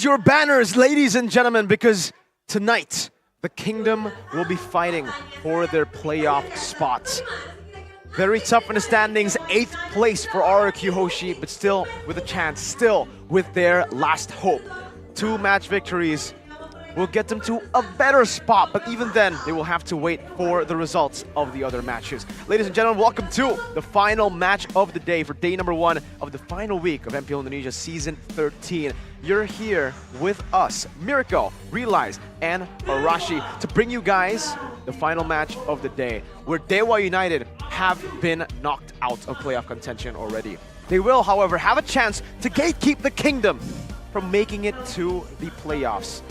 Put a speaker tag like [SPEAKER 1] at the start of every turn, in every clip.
[SPEAKER 1] Raise your banners, ladies and gentlemen, because tonight the Kingdom will be fighting for their playoff spots. Very tough in the standings, 8th place for RRQ Hoshi, but still with a chance, still with their last hope. 2 match victories will get them to a better spot, but even then, they will have to wait for the results of the other matches. Ladies and gentlemen, welcome to the final match of the day for day number 1 of the final week of MPL Indonesia Season 13. You're here with us, Miracle, Realize, and Arashi, to bring you guys the final match of the day, where DEWA United have been knocked out of playoff contention already. They will, however, have a chance to gatekeep the Kingdom from making it to the playoffs.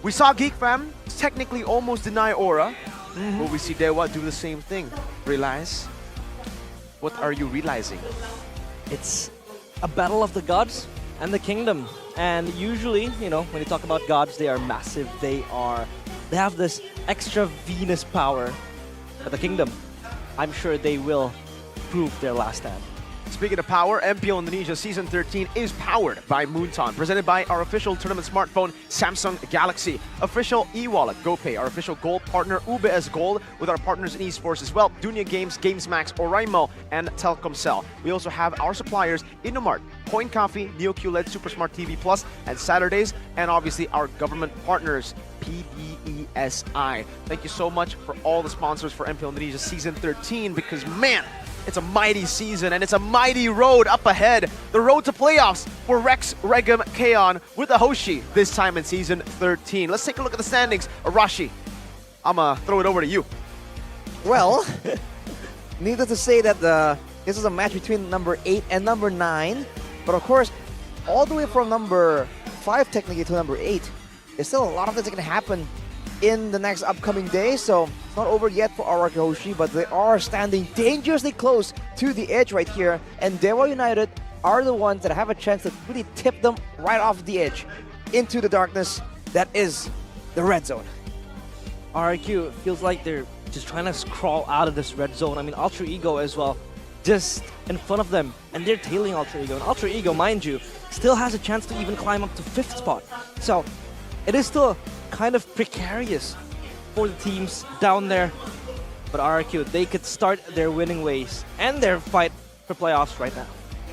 [SPEAKER 1] We saw Geek Fam technically almost deny Aura, but we see DEWA do the same thing. Realize? What are you realizing?
[SPEAKER 2] It's a battle of the gods and the Kingdom. And usually, you know, when you talk about gods, they are massive. They have this extra Venus power. But the Kingdom, I'm sure they will prove their last stand.
[SPEAKER 1] Speaking of power, MPL Indonesia Season 13 is powered by Moonton, presented by our official tournament smartphone, Samsung Galaxy, official e-wallet, GoPay, our official gold partner, UBS Gold, with our partners in esports as well, Dunia Games, GamesMax, Oraimo, and Telkomsel. We also have our suppliers, Innomart, Coin Coffee, NeoQ-led Super Smart TV Plus, and Saturdays, and obviously our government partners, PDESI. Thank you so much for all the sponsors for MPL Indonesia Season 13, because man, it's a mighty season and it's a mighty road up ahead. The road to playoffs for Rex, Regum, Kaon with the Hoshi this time in Season 13. Let's take a look at the standings. Arashi, I'm gonna throw it over to you.
[SPEAKER 3] Well, needless to say that this is a match between number 8 and number 9. But of course, all the way from number 5 technically to number 8, there's still a lot of things that can happen in the next upcoming days. So it's not over yet for RRQ Hoshi, but they are standing dangerously close to the edge right here. And DEWA United are the ones that have a chance to really tip them right off the edge into the darkness that is the red zone.
[SPEAKER 2] RRQ feels like they're just trying to crawl out of this red zone. I mean, Ultra Ego as well, just in front of them, and they're tailing Ultra Ego. And Ultra Ego, mind you, still has a chance to even climb up to 5th spot. So it is still kind of precarious for the teams down there. But RRQ, they could start their winning ways and their fight for playoffs right now.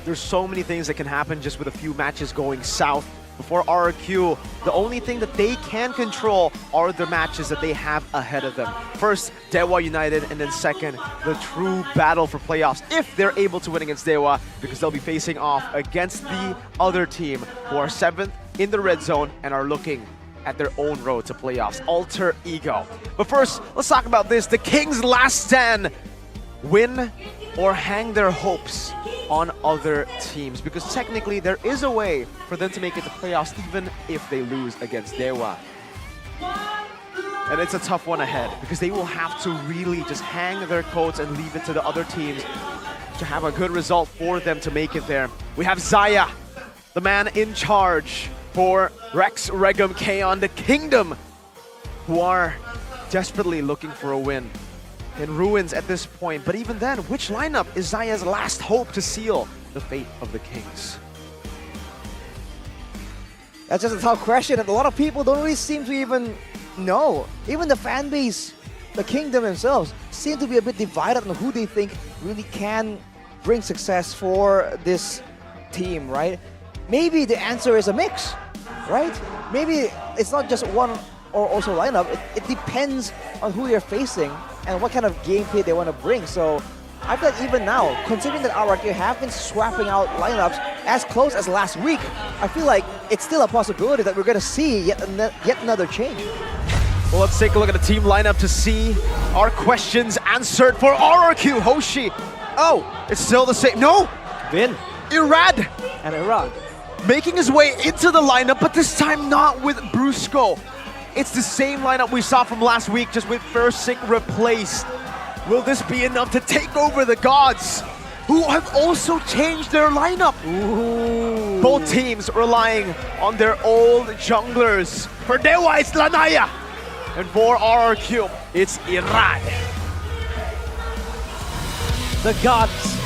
[SPEAKER 1] There's so many things that can happen just with a few matches going south. Before RRQ, the only thing that they can control are the matches that they have ahead of them. First, DEWA United, and then second, the true battle for playoffs, if they're able to win against DEWA, because they'll be facing off against the other team who are 7th in the red zone and are looking at their own road to playoffs, Alter Ego. But first, let's talk about this. The King's last stand. Win or hang their hopes on other teams, because technically there is a way for them to make it to playoffs even if they lose against DEWA. And it's a tough one ahead, because they will have to really just hang their coats and leave it to the other teams to have a good result for them to make it there. We have Zaya, the man in charge for Rex, Regum, Kaon, the Kingdom, who are desperately looking for a win. In ruins at this point, but even then, which lineup is Zaya's last hope to seal the fate of the Kings?
[SPEAKER 3] That's just a tough question, and a lot of people don't really seem to even know. Even the fan base, the Kingdom themselves, seem to be a bit divided on who they think really can bring success for this team, right? Maybe the answer is a mix, right? Maybe it's not just one or also lineup. It depends on who you're facing and what kind of gameplay they want to bring. So I feel like even now, considering that RRQ have been swapping out lineups as close as last week, I feel like it's still a possibility that we're going to see yet another change.
[SPEAKER 1] Well, let's take a look at the team lineup to see our questions answered for RRQ Hoshi. Oh, it's still the same. No!
[SPEAKER 2] Vin.
[SPEAKER 1] Irad!
[SPEAKER 2] And Irag.
[SPEAKER 1] Making his way into the lineup, but this time not with Brusco. It's the same lineup we saw from last week, just with Versik replaced. Will this be enough to take over the gods, who have also changed their lineup?
[SPEAKER 2] Ooh.
[SPEAKER 1] Both teams relying on their old junglers. For DEWA, it's Lanaya. And for RRQ, it's Irad.
[SPEAKER 2] The gods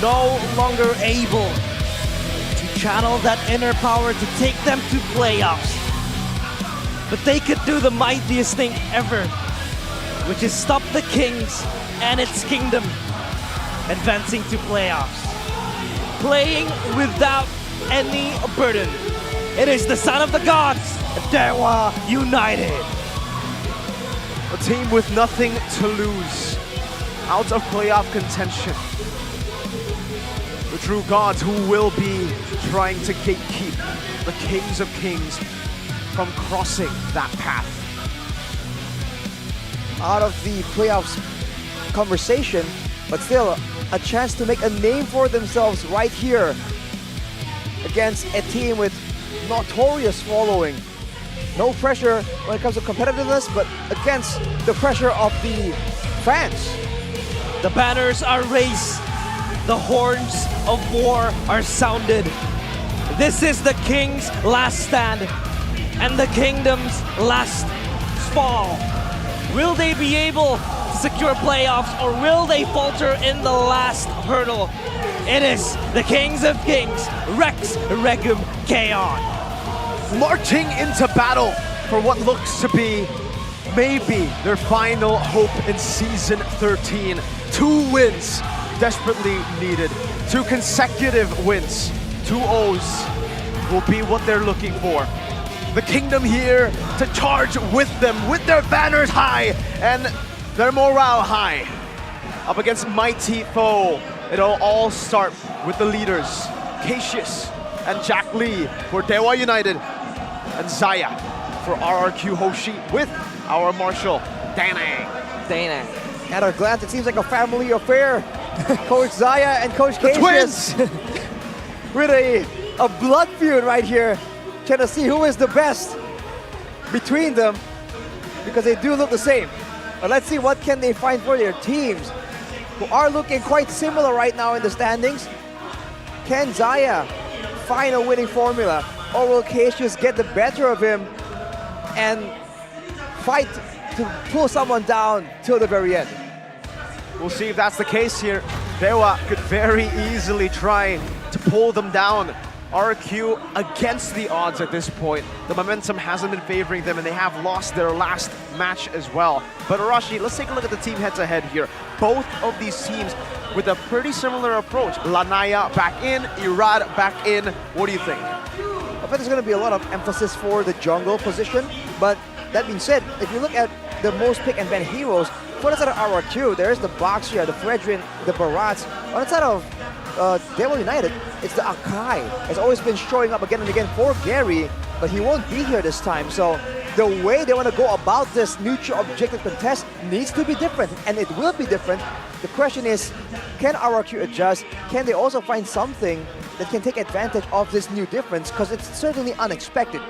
[SPEAKER 2] no longer able to channel that inner power to take them to playoffs. But they could do the mightiest thing ever, which is stop the Kings and its kingdom advancing to playoffs. Playing without any burden. It is the son of the gods, DEWA United.
[SPEAKER 1] A team with nothing to lose, out of playoff contention. The true gods who will be trying to gatekeep the Kings of Kings from crossing that path.
[SPEAKER 3] Out of the playoffs conversation, but still a chance to make a name for themselves right here against a team with notorious following. No pressure when it comes to competitiveness, but against the pressure of the fans.
[SPEAKER 2] The banners are raised. The horns of war are sounded. This is the King's last stand and the Kingdom's last fall. Will they be able to secure playoffs, or will they falter in the last hurdle? It is the Kings of Kings, Rex Regum Kaon.
[SPEAKER 1] Marching into battle for what looks to be maybe their final hope in Season 13. 2 wins desperately needed. 2 consecutive wins. 2 O's will be what they're looking for. The Kingdom here to charge with them, with their banners high and their morale high. Up against mighty foe. It'll all start with the leaders, Cassius and Jack Lee for DEWA United, and Zaya for RRQ Hoshi with our Marshal, Danang.
[SPEAKER 3] At a glance, it seems like a family affair. Coach Zaya and Coach Cassius.
[SPEAKER 1] Twins!
[SPEAKER 3] With a blood feud right here. Trying to see who is the best between them, because they do look the same. But let's see what can they find for their teams, who are looking quite similar right now in the standings. Can Zaya find a winning formula, or will Cassius get the better of him and fight to pull someone down till the very end?
[SPEAKER 1] We'll see if that's the case here. DEWA could very easily try to pull them down. RRQ against the odds at this point. The momentum hasn't been favoring them, and they have lost their last match as well. But Arashi, let's take a look at the team head-to-head here. Both of these teams with a pretty similar approach. Lanaya back in, Irad back in. What do you think?
[SPEAKER 3] I think there's going to be a lot of emphasis for the jungle position, but that being said, if you look at the most pick and ban heroes, for the side of RRQ, there's the Boxia, the Fredrin, the Barats. On the side of DEWA United, it's the Akai. It's always been showing up again and again for Gary, but he won't be here this time. So the way they want to go about this neutral objective contest needs to be different, and it will be different. The question is, can RRQ adjust? Can they also find something that can take advantage of this new difference? Because it's certainly unexpected.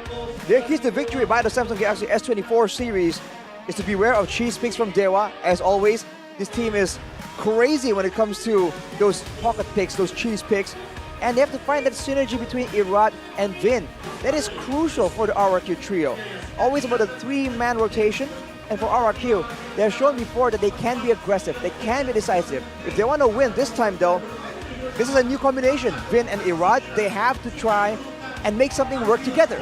[SPEAKER 3] Their keys to victory by the Samsung Galaxy S24 series is to beware of cheese picks from DEWA. As always, this team is crazy when it comes to those pocket picks, those cheese picks. And they have to find that synergy between Irad and Vin. That is crucial for the RRQ trio. Always about a 3-man rotation. And for RRQ, they have shown before that they can be aggressive, they can be decisive. If they want to win this time though, this is a new combination. Vin and Irad, they have to try and make something work together.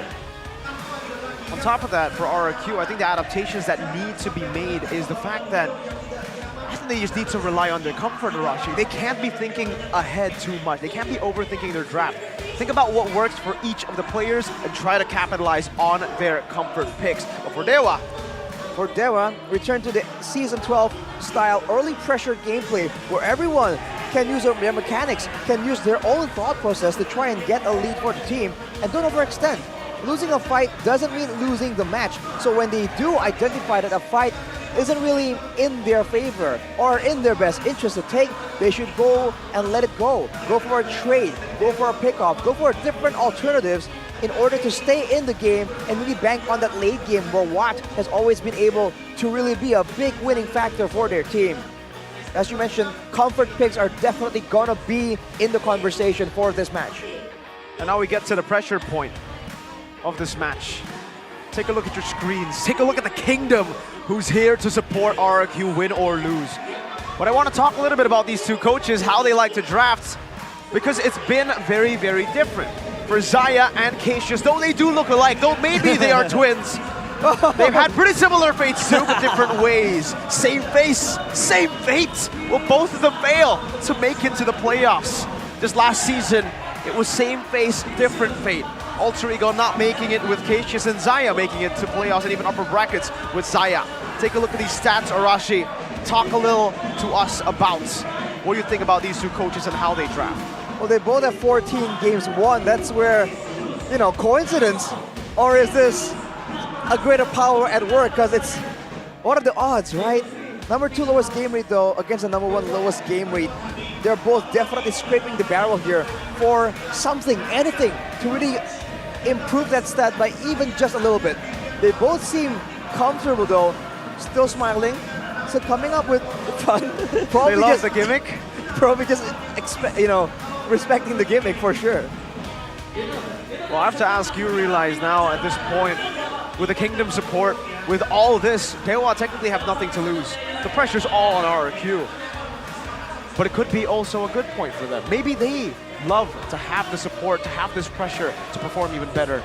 [SPEAKER 1] On top of that, for RRQ, I think the adaptations that need to be made is the fact that I think they just need to rely on their comfort, Arashi. They can't be thinking ahead too much. They can't be overthinking their draft. Think about what works for each of the players and try to capitalize on their comfort picks. But for DEWA, return to the Season 12 style early pressure gameplay where everyone can use their mechanics, can use their own thought process to try and get a lead for the team, and don't overextend. Losing a fight doesn't mean losing the match. So when they do identify that a fight isn't really in their favor or in their best interest to take, they should go and let it go. Go for a trade, go for a pickoff, go for different alternatives in order to stay in the game and really bank on that late game where Watt has always been able to really be a big winning factor for their team. As you mentioned, comfort picks are definitely gonna be in the conversation for this match. And now we get to the pressure point of this match. Take a look at your screens. Take a look at the Kingdom, who's here to support RRQ win or lose. But I want to talk a little bit about these two coaches, how they like to draft, because it's been very, very different. for Zaya and Cassius. Though they do look alike, though maybe they are twins. They've had pretty similar fates too, but different ways. Same face, same fate. Will both of them fail to make it to the playoffs? This last season, it was same face, different fate. Alter Ego not making it with Cassius and Zaya making it to playoffs and even upper brackets with Zaya. Take a look at these stats, Arashi. Talk a little to us about what you think about these two coaches and how they draft.
[SPEAKER 3] Well, they both have 14 games won. That's where, you know, coincidence? Or is this a greater power at work? Because it's, what are the odds, right? Number 2 lowest game rate though against the number 1 lowest game rate. They're both definitely scraping the barrel here for something, anything, to really improve that stat by even just a little bit. They both seem comfortable though, still smiling, so coming up with fun.
[SPEAKER 1] They love the gimmick.
[SPEAKER 3] Probably just respecting the gimmick for sure.
[SPEAKER 1] Well, I have to ask you, realize now at this point, with the Kingdom support, with all this, DEWA technically have nothing to lose. The pressure's all on RRQ. But it could be also a good point for them. Maybe they love to have the support, to have this pressure to perform even better.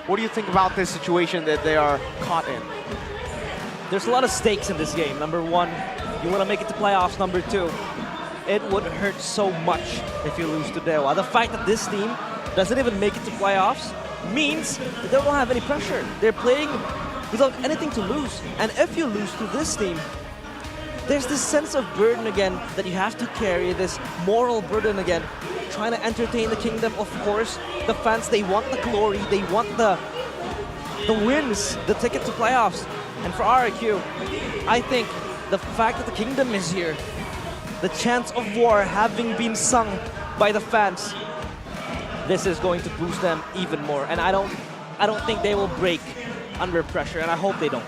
[SPEAKER 1] What do you think about this situation that they are caught in?
[SPEAKER 2] There's a lot of stakes in this game. Number 1, you want to make it to playoffs. Number 2, it would hurt so much if you lose to DEWA. The fact that this team doesn't even make it to playoffs means that they don't have any pressure. They're playing without anything to lose. And if you lose to this team, there's this sense of burden again that you have to carry, this moral burden again, trying to entertain the Kingdom, of course. The fans, they want the glory, they want the wins, the ticket to playoffs. And for RRQ, I think the fact that the Kingdom is here, the chants of war having been sung by the fans, this is going to boost them even more. And I don't think they will break under pressure, and I hope they don't.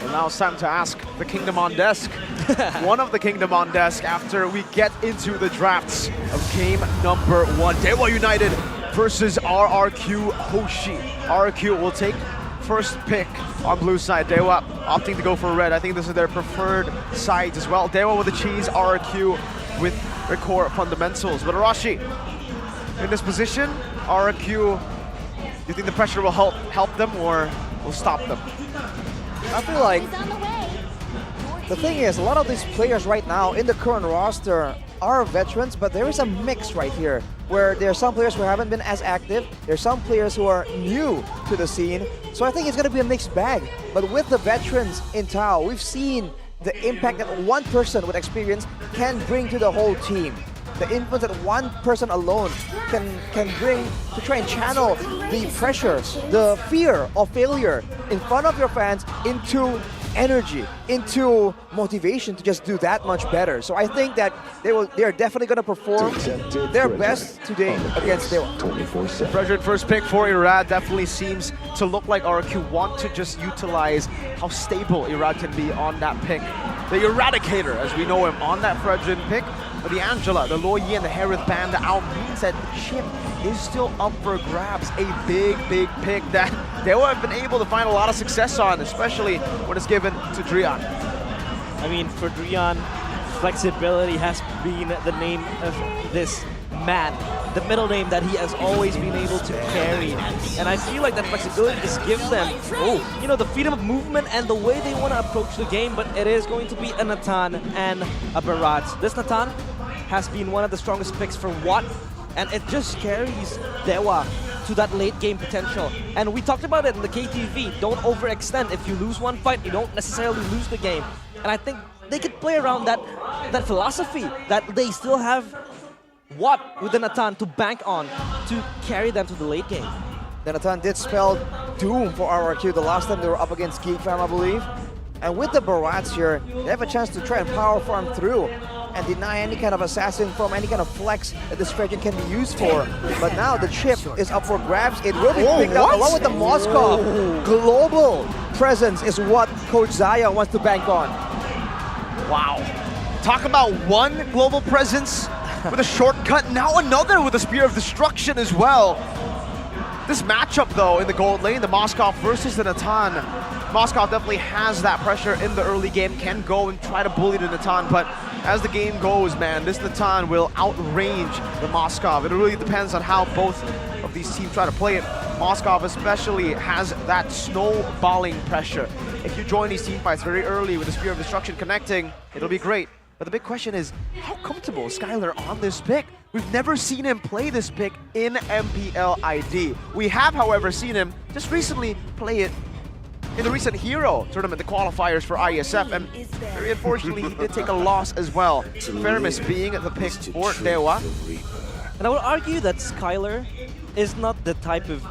[SPEAKER 1] Well, now it's time to ask the Kingdom on desk. One of the Kingdom on desk after we get into the drafts of game number 1. DEWA United versus RRQ Hoshi. RRQ will take first pick on blue side. DEWA opting to go for red. I think this is their preferred sides as well. DEWA with the cheese, RRQ with their core fundamentals. But Arashi, in this position, RRQ, you think the pressure will help them or will stop them?
[SPEAKER 3] I feel like the thing is, a lot of these players right now in the current roster are veterans, but there is a mix right here where there are some players who haven't been as active, there's some players who are new to the scene, so I think it's going to be a mixed bag. But with the veterans in Tao, we've seen the impact that one person with experience can bring to the whole team. The influence that one person alone can bring to try and channel the pressure, the fear of failure in front of your fans into energy, into motivation to just do that much better. So I think that they are definitely going to perform their best today against DEWA.
[SPEAKER 1] Frederick, first pick for Irad, definitely seems to look like RRQ want to just utilize how stable Irad can be on that pick. The Eradicator, as we know him, on that Frederick pick. But the Angela, the Lo Yi, and the Harith Band out means that the chip is still up for grabs. A big, big pick that they will have been able to find a lot of success on, especially when it's given to Drian.
[SPEAKER 2] I mean, for Drian, flexibility has been the name of this man, the middle name that he has always been able to carry. And I feel like that flexibility just gives them, the freedom of movement and the way they want to approach the game, but it is going to be a Natan and a Barat. This Natan has been one of the strongest picks for Watt, and it just carries DEWA to that late game potential. And we talked about it in the KTV, don't overextend. If you lose one fight, you don't necessarily lose the game. And I think they could play around that philosophy, that they still have Watt with the Natan to bank on to carry them to the late game.
[SPEAKER 3] The Natan did spell doom for RRQ the last time they were up against Geek Fam, I believe. And with the Barats here, they have a chance to try and power farm through and deny any kind of assassin from any kind of flex that this strategy can be used for. But now the chip is up for grabs. It will be picked up along with the Moscow. Global presence is what Coach Zaya wants to bank on.
[SPEAKER 1] Wow. Talk about one global presence with a shortcut, now another with a Spear of Destruction as well. This matchup though in the gold lane, the Moscow versus the Natan, Moscow definitely has that pressure in the early game, can go and try to bully the Natan, but as the game goes, man, this Natan will outrange the Moscow. It really depends on how both of these teams try to play it. Moskov especially has that snowballing pressure. If you join these team fights very early with the Spear of Destruction connecting, it'll be great. But the big question is, how comfortable is Skylar on this pick? We've never seen him play this pick in MPL ID. We have, however, seen him just recently play it in the recent Hero tournament, the qualifiers for ISF, and very unfortunately he did take a loss as well. Feramis being the pick for DEWA.
[SPEAKER 2] And I would argue that Skylar is not the type of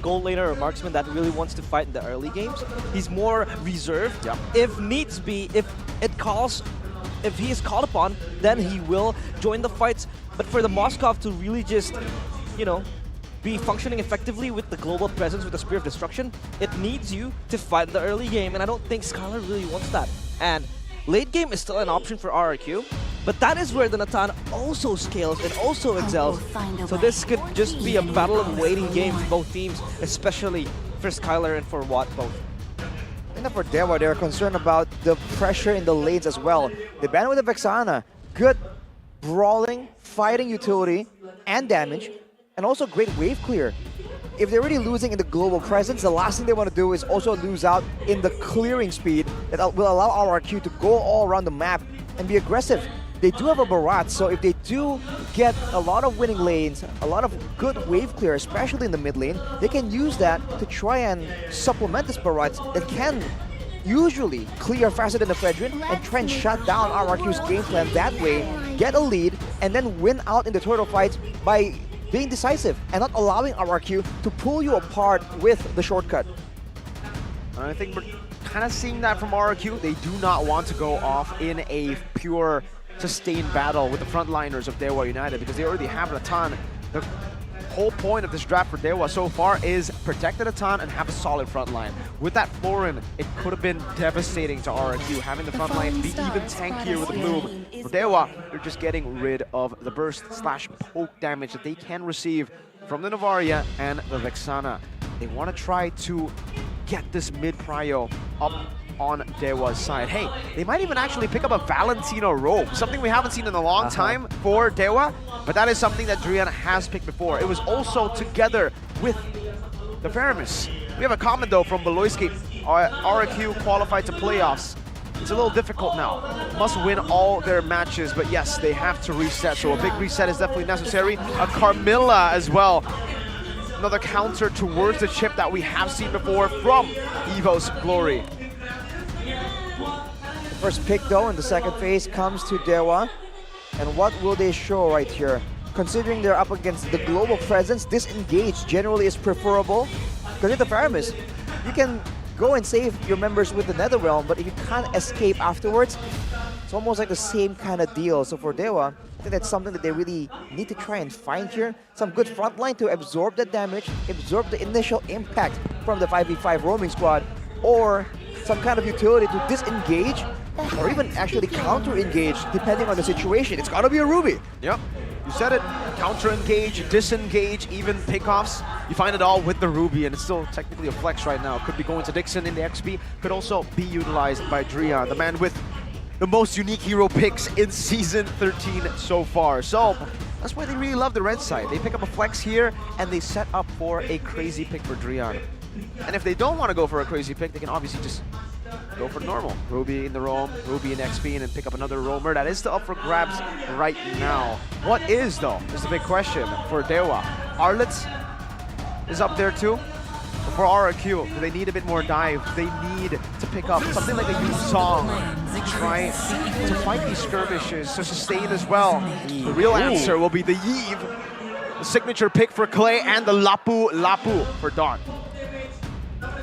[SPEAKER 2] gold laner or marksman that really wants to fight in the early games. He's more reserved.
[SPEAKER 1] Yep.
[SPEAKER 2] If needs be, if he is called upon, then he will join the fights. But for the Moskov to really just, you know, be functioning effectively with the global presence with the Spear of Destruction, it needs you to fight in the early game, and I don't think Skylar really wants that. And late game is still an option for RRQ, but that is where the Natan also scales and also excels. So this could just be a battle of waiting game for both teams, especially for Skylar and for Watt both.
[SPEAKER 3] And for DEWA, they're concerned about the pressure in the lanes as well. They ban with the Vexana. Good brawling, fighting utility, and damage, and also great wave clear. If they're already losing in the global presence, the last thing they want to do is also lose out in the clearing speed that will allow RRQ to go all around the map and be aggressive. They do have a Barat, so if they do get a lot of winning lanes, a lot of good wave clear, especially in the mid lane, they can use that to try and supplement this Barat that can usually clear faster than the Fredrin and try and shut down RRQ's game plan that way, get a lead, and then win out in the turtle fights by being decisive and not allowing RRQ to pull you apart with the shortcut.
[SPEAKER 1] I think we're kind of seeing that from RRQ. They do not want to go off in a pure sustained battle with the frontliners of DEWA United because they already have a ton. The whole point of this draft for DEWA so far is protect a ton and have a solid front line. With that Florin, it could have been devastating to RRQ, having the front line be even tankier with the Bloom. For DEWA, they're just getting rid of the burst slash poke damage that they can receive from the Novaria and the Vexana. They want to try to get this mid prio up on DEWA's side. Hey, they might even actually pick up a Valentino robe, something we haven't seen in a long time for DEWA, but that is something that Drian has picked before. It was also together with the Feramis. We have a comment though from Beloyski. RRQ qualified to playoffs. It's a little difficult now. Must win all their matches, but yes, they have to reset, so a big reset is definitely necessary. A Carmilla as well. Another counter towards the chip that we have seen before from Evo's Glory.
[SPEAKER 3] First pick though in the second phase comes to DEWA. And what will they show right here? Considering they're up against the global presence, disengage generally is preferable. Because with the Feramis, you can go and save your members with the Netherrealm, but if you can't escape afterwards, it's almost like the same kind of deal. So for DEWA, I think that's something that they really need to try and find here. Some good frontline to absorb the damage, absorb the initial impact from the 5v5 roaming squad, or some kind of utility to disengage or even actually counter-engage depending on the situation. It's gotta be a Ruby.
[SPEAKER 1] Yep, you said it. Counter-engage, disengage, even pickoffs. You find it all with the Ruby, and it's still technically a flex right now. Could be going to Dixon in the XP, could also be utilized by Drian, the man with the most unique hero picks in Season 13 so far. So that's why they really love the red side. They pick up a flex here, and they set up for a crazy pick for Drian. And if they don't want to go for a crazy pick, they can obviously just go for normal. Ruby in the roam, Ruby in XP, and then pick up another roamer. That is still up for grabs right now. What is, though, is the big question for DEWA. Arlets is up there too. But for RRQ, do they need a bit more dive? They need to pick up something like a Yusong to try to fight these skirmishes, to sustain as well. The real answer will be the Yve, the signature pick for Clay, and the Lapu Lapu for Dawn.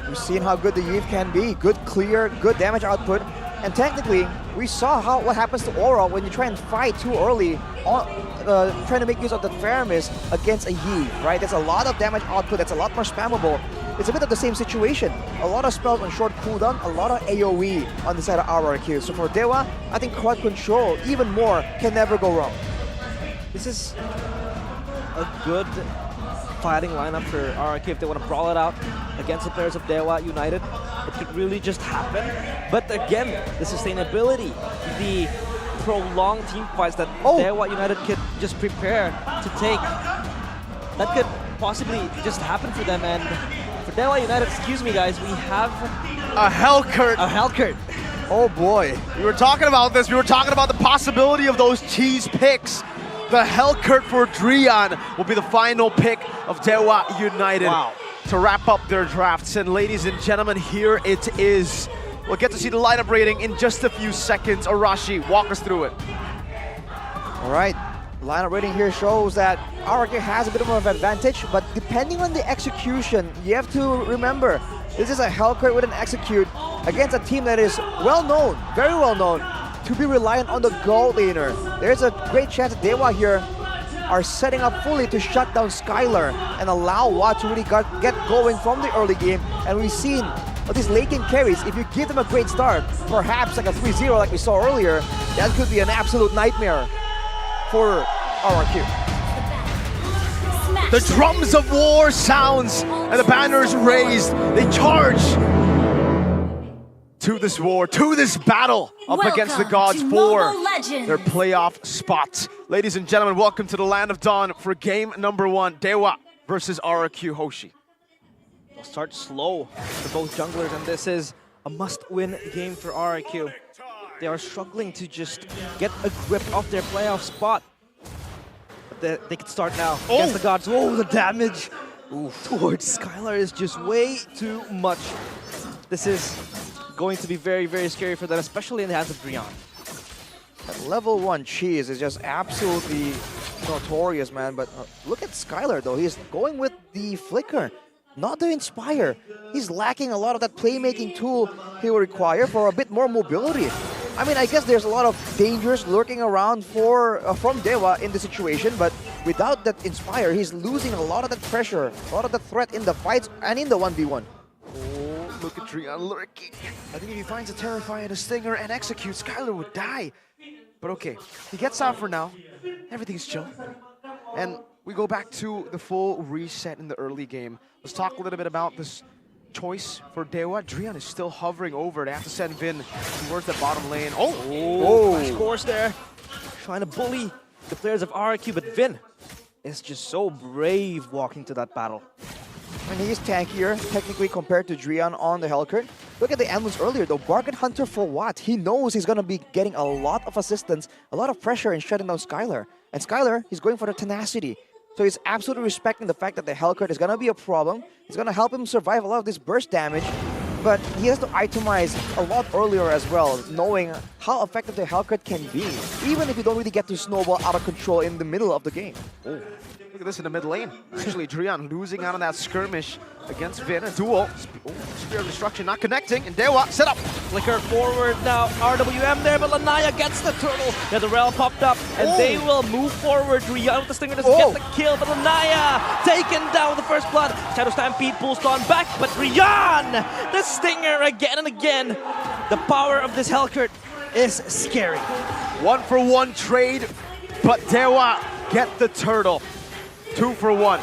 [SPEAKER 3] We've seen how good the Yve can be. Good clear, good damage output. And technically, we saw what happens to Aura when you try and fight too early, trying to make use of the Feramis against a Yve, right? There's a lot of damage output that's a lot more spammable. It's a bit of the same situation. A lot of spells on short cooldown, a lot of AoE on the side of RRQ. So for DEWA, I think quad control, even more, can never go wrong.
[SPEAKER 2] This is a good fighting lineup for RRQ if they want to brawl it out against the players of DEWA United. It could really just happen. But again, the sustainability, the prolonged team fights that DEWA United could just prepare to take, that could possibly just happen for them. And for DEWA United, excuse me guys, we have
[SPEAKER 1] A Hellcurt.
[SPEAKER 2] a Hellcurt.
[SPEAKER 3] Oh boy.
[SPEAKER 1] We were talking about this. We were talking about the possibility of those cheese picks. The Hellcurt for Drian will be the final pick of DEWA United to wrap up their drafts. And ladies and gentlemen, here it is. We'll get to see the lineup rating in just a few seconds. Arashi, walk us through it.
[SPEAKER 3] All right. Lineup rating here shows that RRQ has a bit of an advantage, but depending on the execution, you have to remember, this is a Hellcurt with an execute against a team that is well known, very well known, to be reliant on the gold laner. There's a great chance that DEWA here are setting up fully to shut down Skylar and allow Watt to really get going from the early game. And we've seen these late game carries, if you give them a great start, perhaps like a 3-0 like we saw earlier, that could be an absolute nightmare for RRQ.
[SPEAKER 1] The drums of war sounds and the banners raised. They charge to this war, to this battle up against the gods for their playoff spots. Ladies and gentlemen, welcome to the Land of Dawn for game number 1, DEWA versus RRQ. Hoshi.
[SPEAKER 2] They'll start slow for both junglers, and this is a must-win game for RRQ. They are struggling to just get a grip of their playoff spot. But they can start now against the gods. Oh, the damage towards Skylar is just way too much. This is going to be very, very scary for them, especially in the hands of Drian.
[SPEAKER 3] That level 1 cheese is just absolutely notorious, man. But look at Skylar, though. He's going with the flicker, not the inspire. He's lacking a lot of that playmaking tool he will require for a bit more mobility. I mean, I guess there's a lot of dangers lurking around from DEWA in the situation, but without that inspire, he's losing a lot of that pressure, a lot of the threat in the fights and in the 1v1.
[SPEAKER 1] Oh, look at Drian lurking. I think if he finds a Terrify and a Stinger and executes, Skylar would die. But okay, he gets out for now. Everything's chill. And we go back to the full reset in the early game. Let's talk a little bit about this choice for DEWA. Drian is still hovering over. They have to send Vin towards the bottom lane.
[SPEAKER 2] Flash course there. Trying to bully the players of RRQ, but Vin is just so brave walking to that battle.
[SPEAKER 3] And he's tankier, technically, compared to Drian on the Hellcurt. Look at the ambulance earlier, though. Bargain Hunter for what? He knows he's going to be getting a lot of assistance, a lot of pressure in shutting down Skylar. And Skylar, he's going for the tenacity. So he's absolutely respecting the fact that the Hellcurt is going to be a problem. It's going to help him survive a lot of this burst damage. But he has to itemize a lot earlier as well, knowing how effective the Hellcurt can be, even if you don't really get to snowball out of control in the middle of the game.
[SPEAKER 1] Oh, look at this in the mid lane. Actually, Drian losing out on that skirmish against Vin. A duel. Spear of Destruction not connecting. And DEWA set up.
[SPEAKER 2] Flicker forward now. RWM there, but Lanaya gets the turtle. Yeah, the rail popped up, and they will move forward. Drian with the Stinger doesn't get the kill, but Lanaya taken down with the first blood. Shadow Stampede pulls Dawn back, but Drian, the Stinger again and again. The power of this Hellcurt is scary.
[SPEAKER 1] 1-for-1 trade, but DEWA get the turtle. 2-for-1.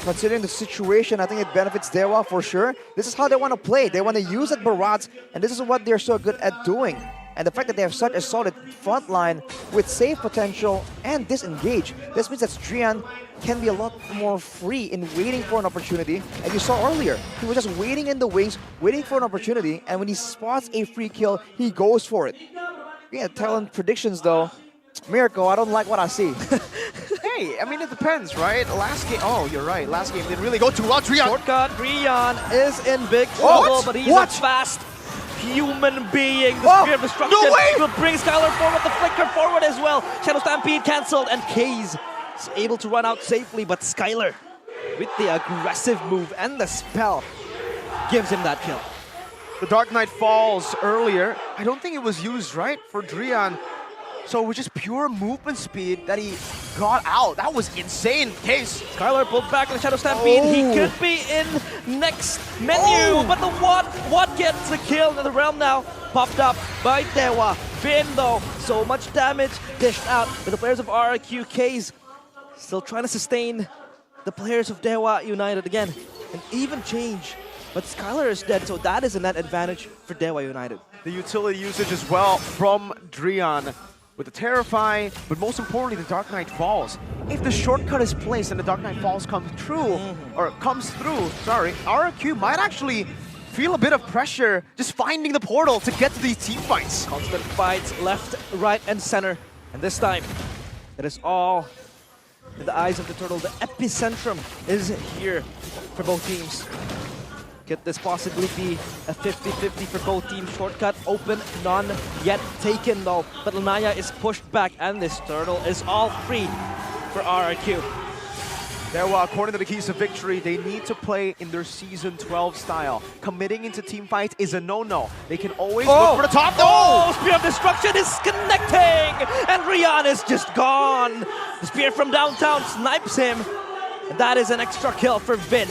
[SPEAKER 3] Considering the situation, I think it benefits DEWA for sure. This is how they want to play. They want to use it Barats, and this is what they're so good at doing. And the fact that they have such a solid front line with save potential and disengage, this means that Drian can be a lot more free in waiting for an opportunity. And you saw earlier, he was just waiting in the wings, waiting for an opportunity, and when he spots a free kill, he goes for it. Yeah, talent predictions though. Miracle, I don't like what I see.
[SPEAKER 1] Hey, I mean, it depends, right? Last game, oh, you're right. Last game didn't really go too well. Drian.
[SPEAKER 2] Shortcut, Drian is in big trouble, but he's a fast human being. The Spear of Destruction will bring Skylar forward, the Flicker forward as well. Shadow Stampede cancelled, and Kaze is able to run out safely, but Skylar, with the aggressive move and the spell, gives him that kill.
[SPEAKER 1] The Dark Knight falls earlier. I don't think it was used right for Drian. So it was just pure movement speed that he got out. That was insane. Case.
[SPEAKER 2] Skylar pulled back on the Shadow Stampede. He could be in next menu, but the Watt gets the kill. The realm now popped up by DEWA. Vin though, so much damage dished out. But the players of RRQ, K's still trying to sustain the players of DEWA United again. An even change. But Skylar is dead, so that is a net advantage for DEWA United.
[SPEAKER 1] The utility usage as well from Drian. with the Terrify, but most importantly, the Dark Knight Falls. If the shortcut is placed and the Dark Knight Falls comes through, RRQ might actually feel a bit of pressure just finding the portal to get to these team fights.
[SPEAKER 2] Constant fights left, right, and center. And this time, it is all in the eyes of the turtle. The epicentrum is here for both teams. Could this possibly be a 50-50 for both teams? Shortcut open, none yet taken though. But Lanaya is pushed back and this turtle is all free for RRQ.
[SPEAKER 1] DEWA, according to the keys to victory, they need to play in their Season 12 style. Committing into team fights is a no-no. They can always look for the top.
[SPEAKER 2] Oh, Spear of Destruction is connecting! And Rian is just gone! The Spear from downtown snipes him. And that is an extra kill for Vin.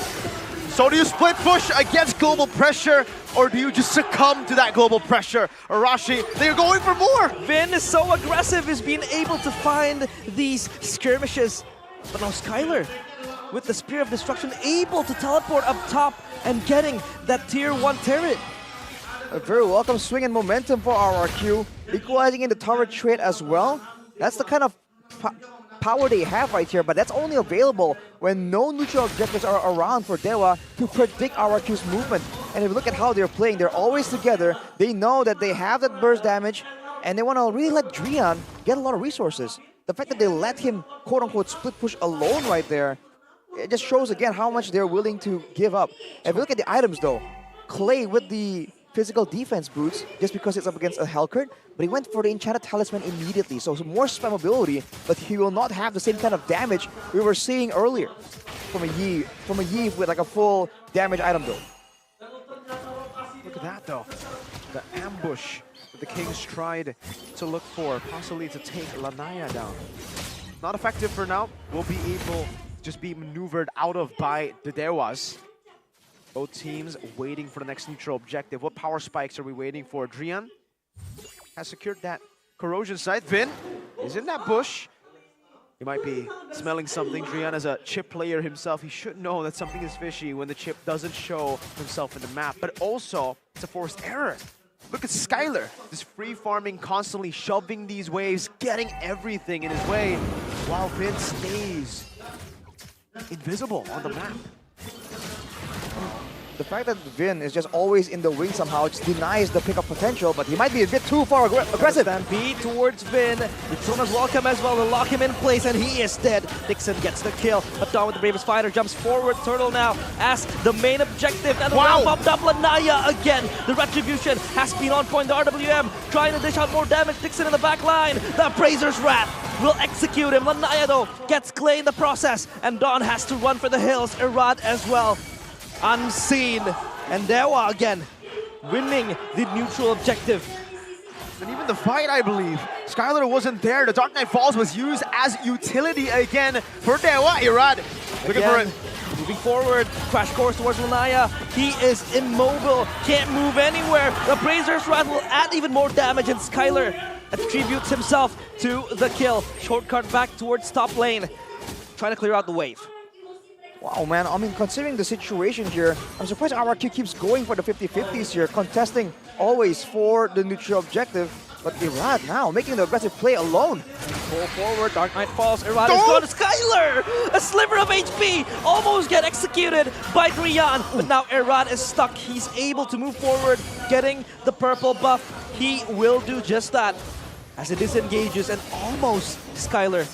[SPEAKER 1] So do you split push against global pressure, or do you just succumb to that global pressure? Arashi, they're going for more!
[SPEAKER 2] Vin is so aggressive, is being able to find these skirmishes. But now Skylar, with the Spear of Destruction, able to teleport up top and getting that Tier 1 turret.
[SPEAKER 3] A very welcome swing and momentum for RRQ, equalizing in the tower trade as well. That's the kind of power they have right here, but that's only available when no neutral objectives are around for DEWA to predict RRQ's movement. And if you look at how they're playing, they're always together. They know that they have that burst damage, and they want to really let Drian get a lot of resources. The fact that they let him, quote-unquote, split push alone right there, it just shows again how much they're willing to give up. If you look at the items though, Clay with the physical defense boots, just because it's up against a Hellcurt, but he went for the Enchanted Talisman immediately, so more spammability, but he will not have the same kind of damage we were seeing earlier from a Yi with like a full damage item though.
[SPEAKER 1] Look at that though, the ambush that the Kings tried to look for, possibly to take Lanaya down. Not effective for now, will be able to just be maneuvered out of by the DEWAs. Both teams waiting for the next neutral objective. What power spikes are we waiting for? Drian has secured that corrosion site. Vin is in that bush. He might be smelling something. Drian, as a chip player himself, he should know that something is fishy when the chip doesn't show himself in the map. But also, it's a forced error. Look at Skylar, just free farming, constantly shoving these waves, getting everything in his way, while Vin stays invisible on the map.
[SPEAKER 3] The fact that Vin is just always in the wing somehow just denies the pickup potential, but he might be a bit too far aggressive.
[SPEAKER 2] Stampede towards Vin. Jonas welcome as well to lock him in place, and he is dead. Dixon gets the kill, but Dawn with the bravest fighter jumps forward. Turtle now as the main objective, and the round popped up. Lanaya again. The retribution has been on point. The RWM trying to dish out more damage. Dixon in the back line. The Appraiser's Wrath will execute him. Lanaya though gets Clay in the process, and Dawn has to run for the hills. Irad as well. Unseen, and DEWA again winning the neutral objective.
[SPEAKER 1] And even the fight, I believe, Skylar wasn't there. The Dark Knight Falls was used as utility again for DEWA. Irad looking for it.
[SPEAKER 2] Moving forward, crash course towards Lanaya. He is immobile, can't move anywhere. The Appraiser's Wrath will add even more damage, and Skylar attributes himself to the kill. Shortcut back towards top lane, trying to clear out the wave.
[SPEAKER 3] Wow, man, I mean, considering the situation here, I'm surprised RRQ keeps going for the 50-50s here, contesting always for the neutral objective. But Irad now making the aggressive play alone.
[SPEAKER 2] Pull forward, Dark Knight falls, Irad is gone. Skylar! A sliver of HP, almost get executed by Drian. But now Irad is stuck. He's able to move forward, getting the purple buff. He will do just that as it disengages, and almost Skylar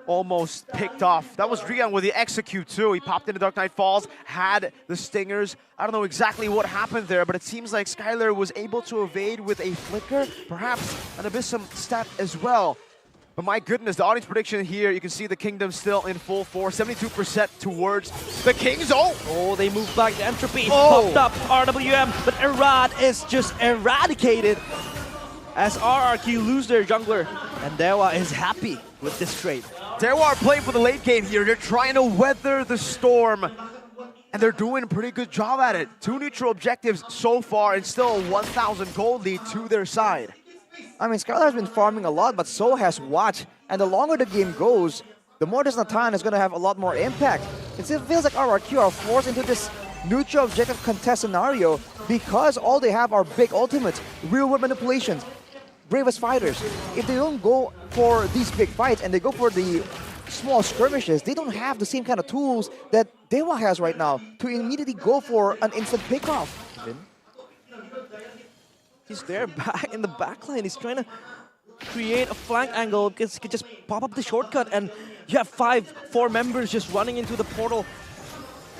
[SPEAKER 1] almost picked off. That was Drian with the execute too. He popped into Dark Knight Falls, had the stingers. I don't know exactly what happened there, but it seems like Skylar was able to evade with a flicker, perhaps an Abyssum stat as well. But my goodness, the audience prediction here, you can see the Kingdom still in full force, 72% towards the Kings.
[SPEAKER 2] Oh, they moved back the entropy. Popped up RWM, but Irad is just eradicated as RRQ lose their jungler, and DEWA is happy with this trade.
[SPEAKER 1] DEWA are playing for the late game here. They're trying to weather the storm, and they're doing a pretty good job at it. 2 neutral objectives so far, and still a 1,000 gold lead to their side.
[SPEAKER 3] I mean, Skylar has been farming a lot, but so has Watt. And the longer the game goes, the more this Natan is going to have a lot more impact. It feels like RRQ are forced into this neutral objective contest scenario because all they have are big ultimates, real-world manipulations. bravest fighters. If they don't go for these big fights and they go for the small skirmishes, they don't have the same kind of tools that DEWA has right now to immediately go for an instant pickoff.
[SPEAKER 2] He's there back in the back line. He's trying to create a flank angle because he could just pop up the shortcut and you have four members just running into the portal.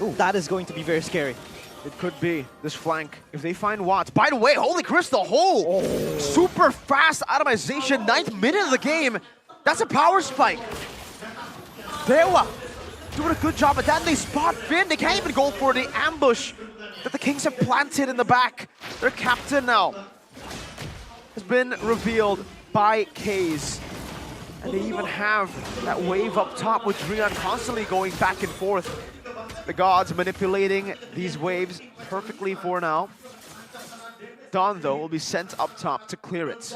[SPEAKER 2] Ooh, that is going to be very scary.
[SPEAKER 1] It could be this flank if they find Watts. By the way, Holy Crystal Hole! Super fast atomization, 9th minute of the game. That's a power spike. DEWA doing a good job at that. They spot Finn. They can't even go for the ambush that the Kings have planted in the back. Their captain now has been revealed by Kaze. And they even have that wave up top with Drian constantly going back and forth. The gods manipulating these waves perfectly for now. Dawn, though, will be sent up top to clear it.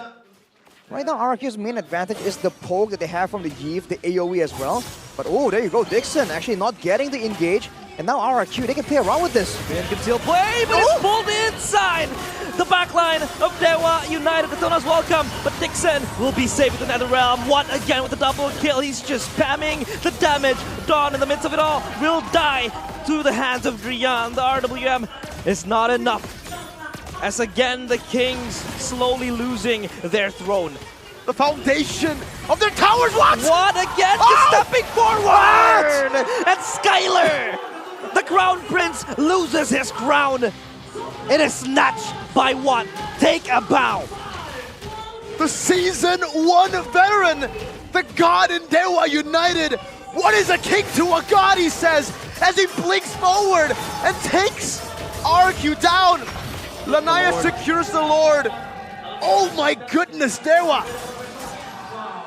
[SPEAKER 3] Right now, RRQ's main advantage is the poke that they have from the Yeeve, the AoE as well. But oh, there you go, Dixon actually not getting the engage. And now RRQ, they can play around with this.
[SPEAKER 2] Finn can still play, but it's pulled inside. The backline of DEWA United. Daytona's welcome, but Dixon will be safe with the NetherRealm. What again with the double kill? He's just spamming the damage. Dawn, in the midst of it all, will die to the hands of Drian. The RWM is not enough. As again, the Kings slowly losing their throne.
[SPEAKER 1] The foundation of their towers,
[SPEAKER 2] What again? Just stepping forward! And Skylar, the Crown Prince, loses his crown. It is snatched by what? Take a bow.
[SPEAKER 1] The Season 1 veteran, the god in DEWA United. What is a king to a god, he says, as he blinks forward and takes RRQ down. Lanaya secures the Lord. Oh my goodness, DEWA.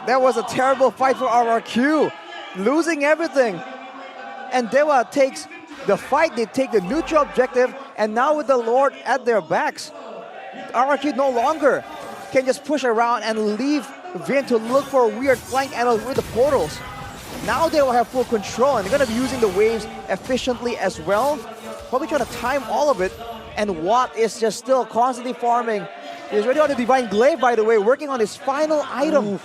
[SPEAKER 3] That was a terrible fight for RRQ, losing everything. And DEWA takes the fight, they take the neutral objective, and now with the Lord at their backs, RRQ no longer can just push around and leave Vin to look for weird flank angles with the portals. Now they will have full control, and they're going to be using the waves efficiently as well. Probably trying to time all of it, and Watt is just still constantly farming. He's already on the Divine Glaive, by the way, working on his final item.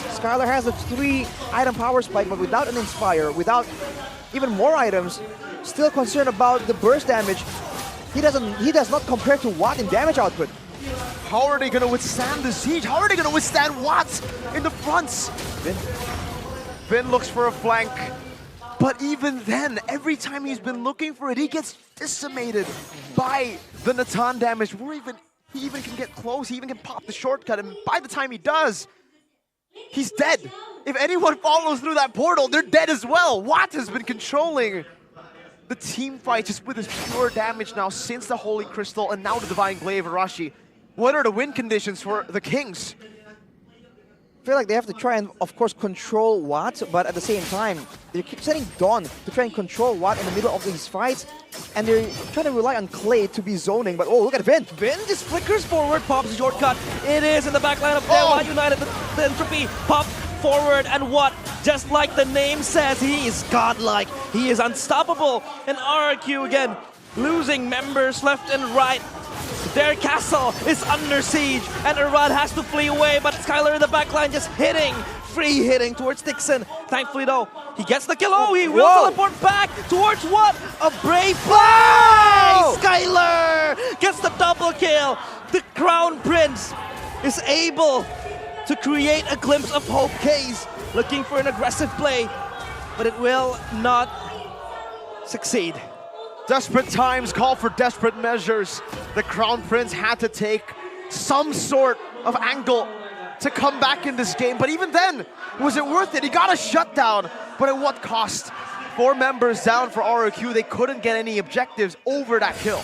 [SPEAKER 3] Skylar has a 3-item power spike, but without an Inspire, without even more items, still concerned about the burst damage. He does not compare to Watt in damage output.
[SPEAKER 1] How are they going to withstand the siege? How are they going to withstand Watts in the fronts? Vin looks for a flank, but even then, every time he's been looking for it, he gets decimated by the Natan damage. He even can get close, he even can pop the shortcut, and by the time he does, he's dead. If anyone follows through that portal, they're dead as well. Watt has been controlling the team fight just with his pure damage now since the Holy Crystal and now the Divine Glaive. Arashi, what are the win conditions for the Kings?
[SPEAKER 3] I feel like they have to try and, of course, control Watt, but at the same time, they keep sending Dawn to try and control Watt in the middle of these fights, and they're trying to rely on Clay to be zoning, but oh, look at Vin!
[SPEAKER 2] Vin just flickers forward, pops the shortcut. It is in the backline of DEWA United. The entropy popped forward, and what? Just like the name says, he is godlike. He is unstoppable. And RRQ again, losing members left and right. Their castle is under siege, and Arad has to flee away, but Skylar in the backline just free hitting towards Dixon. Thankfully though, he gets the kill. Oh, he will teleport back towards what? A brave play! Skylar gets the double kill. The Crown Prince is able to create a glimpse of hope. Kaze looking for an aggressive play, but it will not succeed.
[SPEAKER 1] Desperate times call for desperate measures. The Crown Prince had to take some sort of angle to come back in this game, but even then, was it worth it? He got a shutdown, but at what cost? 4 members down for RRQ. They couldn't get any objectives over that kill.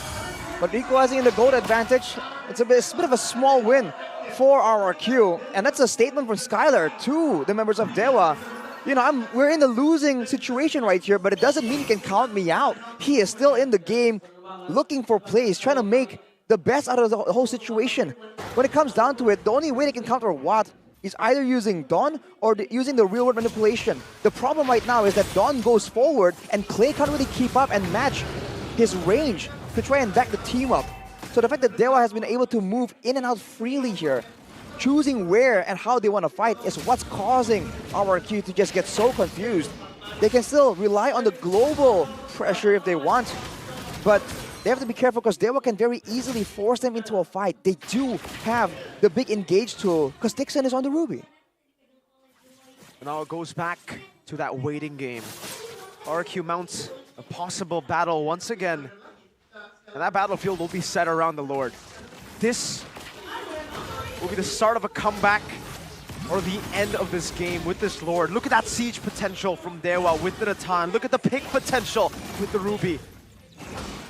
[SPEAKER 3] But equalizing in the gold advantage, it's a bit of a small win for RRQ, and that's a statement from Skylar to the members of DEWA. You know, we're in the losing situation right here, but it doesn't mean he can count me out. He is still in the game, looking for plays, trying to make the best out of the whole situation. When it comes down to it, the only way they can counter Watt is either using Dawn or using the real-world manipulation. The problem right now is that Dawn goes forward, and Clay can't really keep up and match his range to try and back the team up. So the fact that DEWA has been able to move in and out freely here choosing where and how they want to fight is what's causing RRQ to just get so confused. They can still rely on the global pressure if they want, but they have to be careful because DEWA can very easily force them into a fight. They do have the big engage tool because Dixon is on the Ruby.
[SPEAKER 1] And now it goes back to that waiting game. RRQ mounts a possible battle once again. And that battlefield will be set around the Lord. This will be the start of a comeback or the end of this game with this Lord. Look at that siege potential from DEWA with the Natan. Look at the pick potential with the Ruby.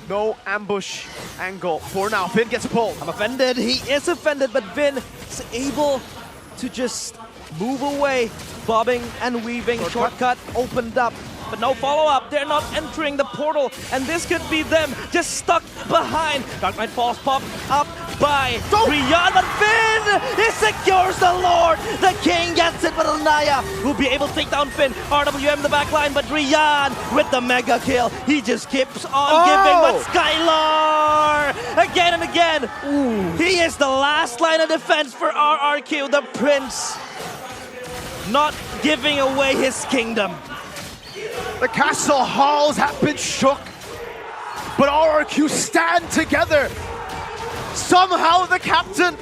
[SPEAKER 1] No ambush angle for now. Vin gets pulled.
[SPEAKER 2] I'm offended. He is offended, but Vin is able to just move away. Bobbing and weaving. Shortcut opened up. But no follow-up. They're not entering the portal. And this could be them just stuck behind. Dark Knight Falls popped up by Rian. But Finn, he secures the Lord. The King gets it, but Naya will be able to take down Finn. RWM in the back line, but Rian with the mega kill. He just keeps on giving, but Skylar again and again. He is the last line of defense for RRQ. The Prince not giving away his kingdom.
[SPEAKER 1] The castle halls have been shook, but RRQ stand together. Somehow the captain,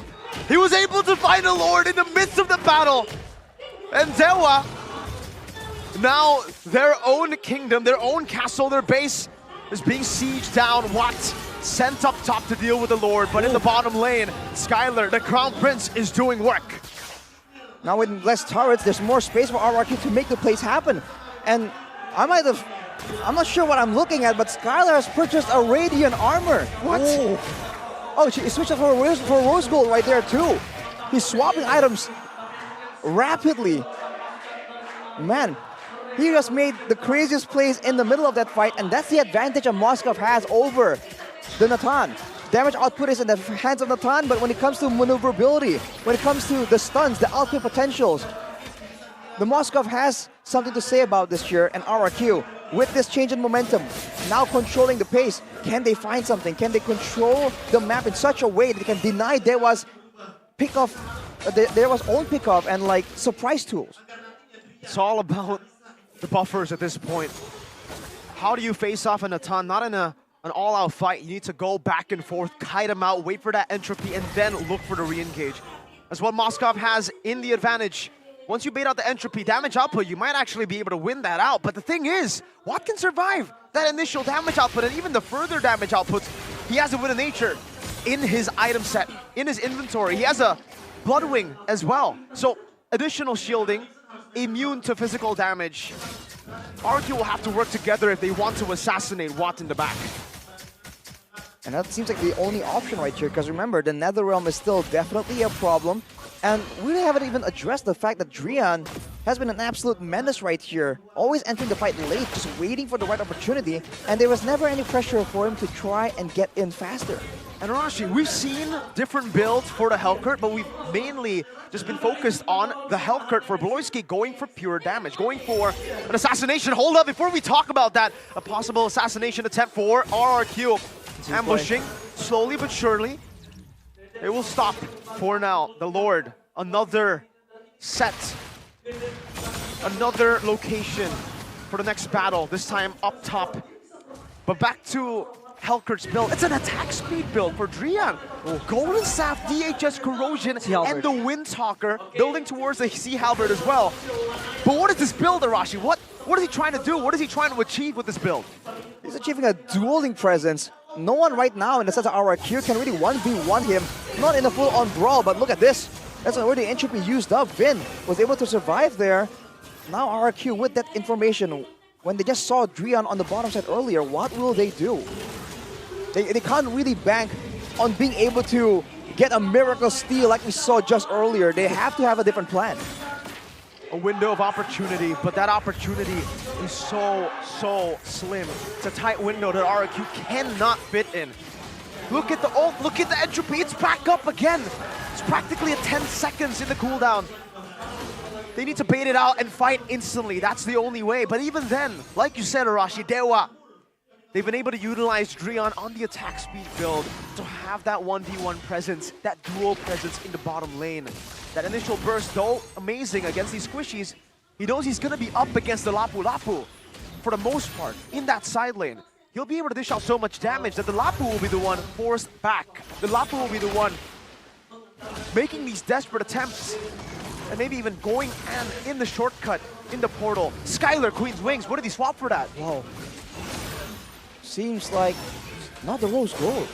[SPEAKER 1] he was able to find a Lord in the midst of the battle. And DEWA, now their own kingdom, their own castle, their base is being sieged down. Watt sent up top to deal with the Lord, but in the bottom lane, Skylar, the Crown Prince, is doing work.
[SPEAKER 3] Now with less turrets, there's more space for RRQ to make the plays happen. And I'm not sure what I'm looking at, but Skylar has purchased a Radiant armor. What? Oh, he switched up for Rose Gold right there too. He's swapping items rapidly. Man, he just made the craziest plays in the middle of that fight, and that's the advantage that Moskov has over the Natan. Damage output is in the hands of Natan, but when it comes to maneuverability, when it comes to the stuns, the output potentials, the Moskov has something to say about this year, and RRQ, with this change in momentum, now controlling the pace, can they find something? Can they control the map in such a way that they can deny DEWA's pick-off, DEWA's own pick-off and like surprise tools?
[SPEAKER 1] It's all about the buffers at this point. How do you face off a Natan? Not in an all-out fight. You need to go back and forth, kite him out, wait for that entropy, and then look for the re-engage. That's what Moskov has in the advantage. Once you bait out the entropy damage output, you might actually be able to win that out. But the thing is, Watt can survive that initial damage output and even the further damage outputs. He has a Wind of Nature in his item set, in his inventory. He has a Bloodwing as well. So additional shielding, immune to physical damage. RRQ will have to work together if they want to assassinate Watt in the back.
[SPEAKER 3] And that seems like the only option right here, because remember, the Netherrealm is still definitely a problem. And we haven't even addressed the fact that Drian has been an absolute menace right here. Always entering the fight late, just waiting for the right opportunity. And there was never any pressure for him to try and get in faster.
[SPEAKER 1] And Arashi, we've seen different builds for the Hellcurt, but we've mainly just been focused on the Hellcurt for Bloisky going for pure damage, going for an assassination. Hold up, before we talk about that, a possible assassination attempt for RRQ. Ambushing, slowly but surely. It will stop for now. The Lord, another set, another location for the next battle, this time up top. But back to Hellcurt's build. It's an attack speed build for Drian. Golden Staff, DHS Corrosion, and the Windtalker building towards the Sea Halberd as well. But what is this build, Arashi? What is he trying to do? What is he trying to achieve with this build?
[SPEAKER 3] He's achieving a dueling presence. No one right now in the sense of RRQ can really 1v1 him. Not in a full-on brawl, but look at this. That's already entropy used up. Vin was able to survive there. Now RRQ with that information, when they just saw Drian on the bottom side earlier, what will they do? They can't really bank on being able to get a miracle steal like we saw just earlier. They have to have a different plan.
[SPEAKER 1] A window of opportunity, but that opportunity is so slim. It's a tight window that RRQ cannot fit in. Look at the ult, look at the entropy, it's back up again. It's practically a 10 seconds in the cooldown. They need to bait it out and fight instantly. That's the only way. But even then, like you said, Arashi, DEWA, they've been able to utilize Drian on the attack speed build to have that 1v1 presence, that duo presence in the bottom lane. That initial burst, though amazing against these squishies, he knows he's going to be up against the Lapu Lapu for the most part in that side lane. He'll be able to dish out so much damage that the Lapu will be the one forced back. The Lapu will be the one making these desperate attempts and maybe even going and in the shortcut, in the portal. Skylar, Queen's Wings, what did he swap for that?
[SPEAKER 3] Whoa. Seems like not the rose gold.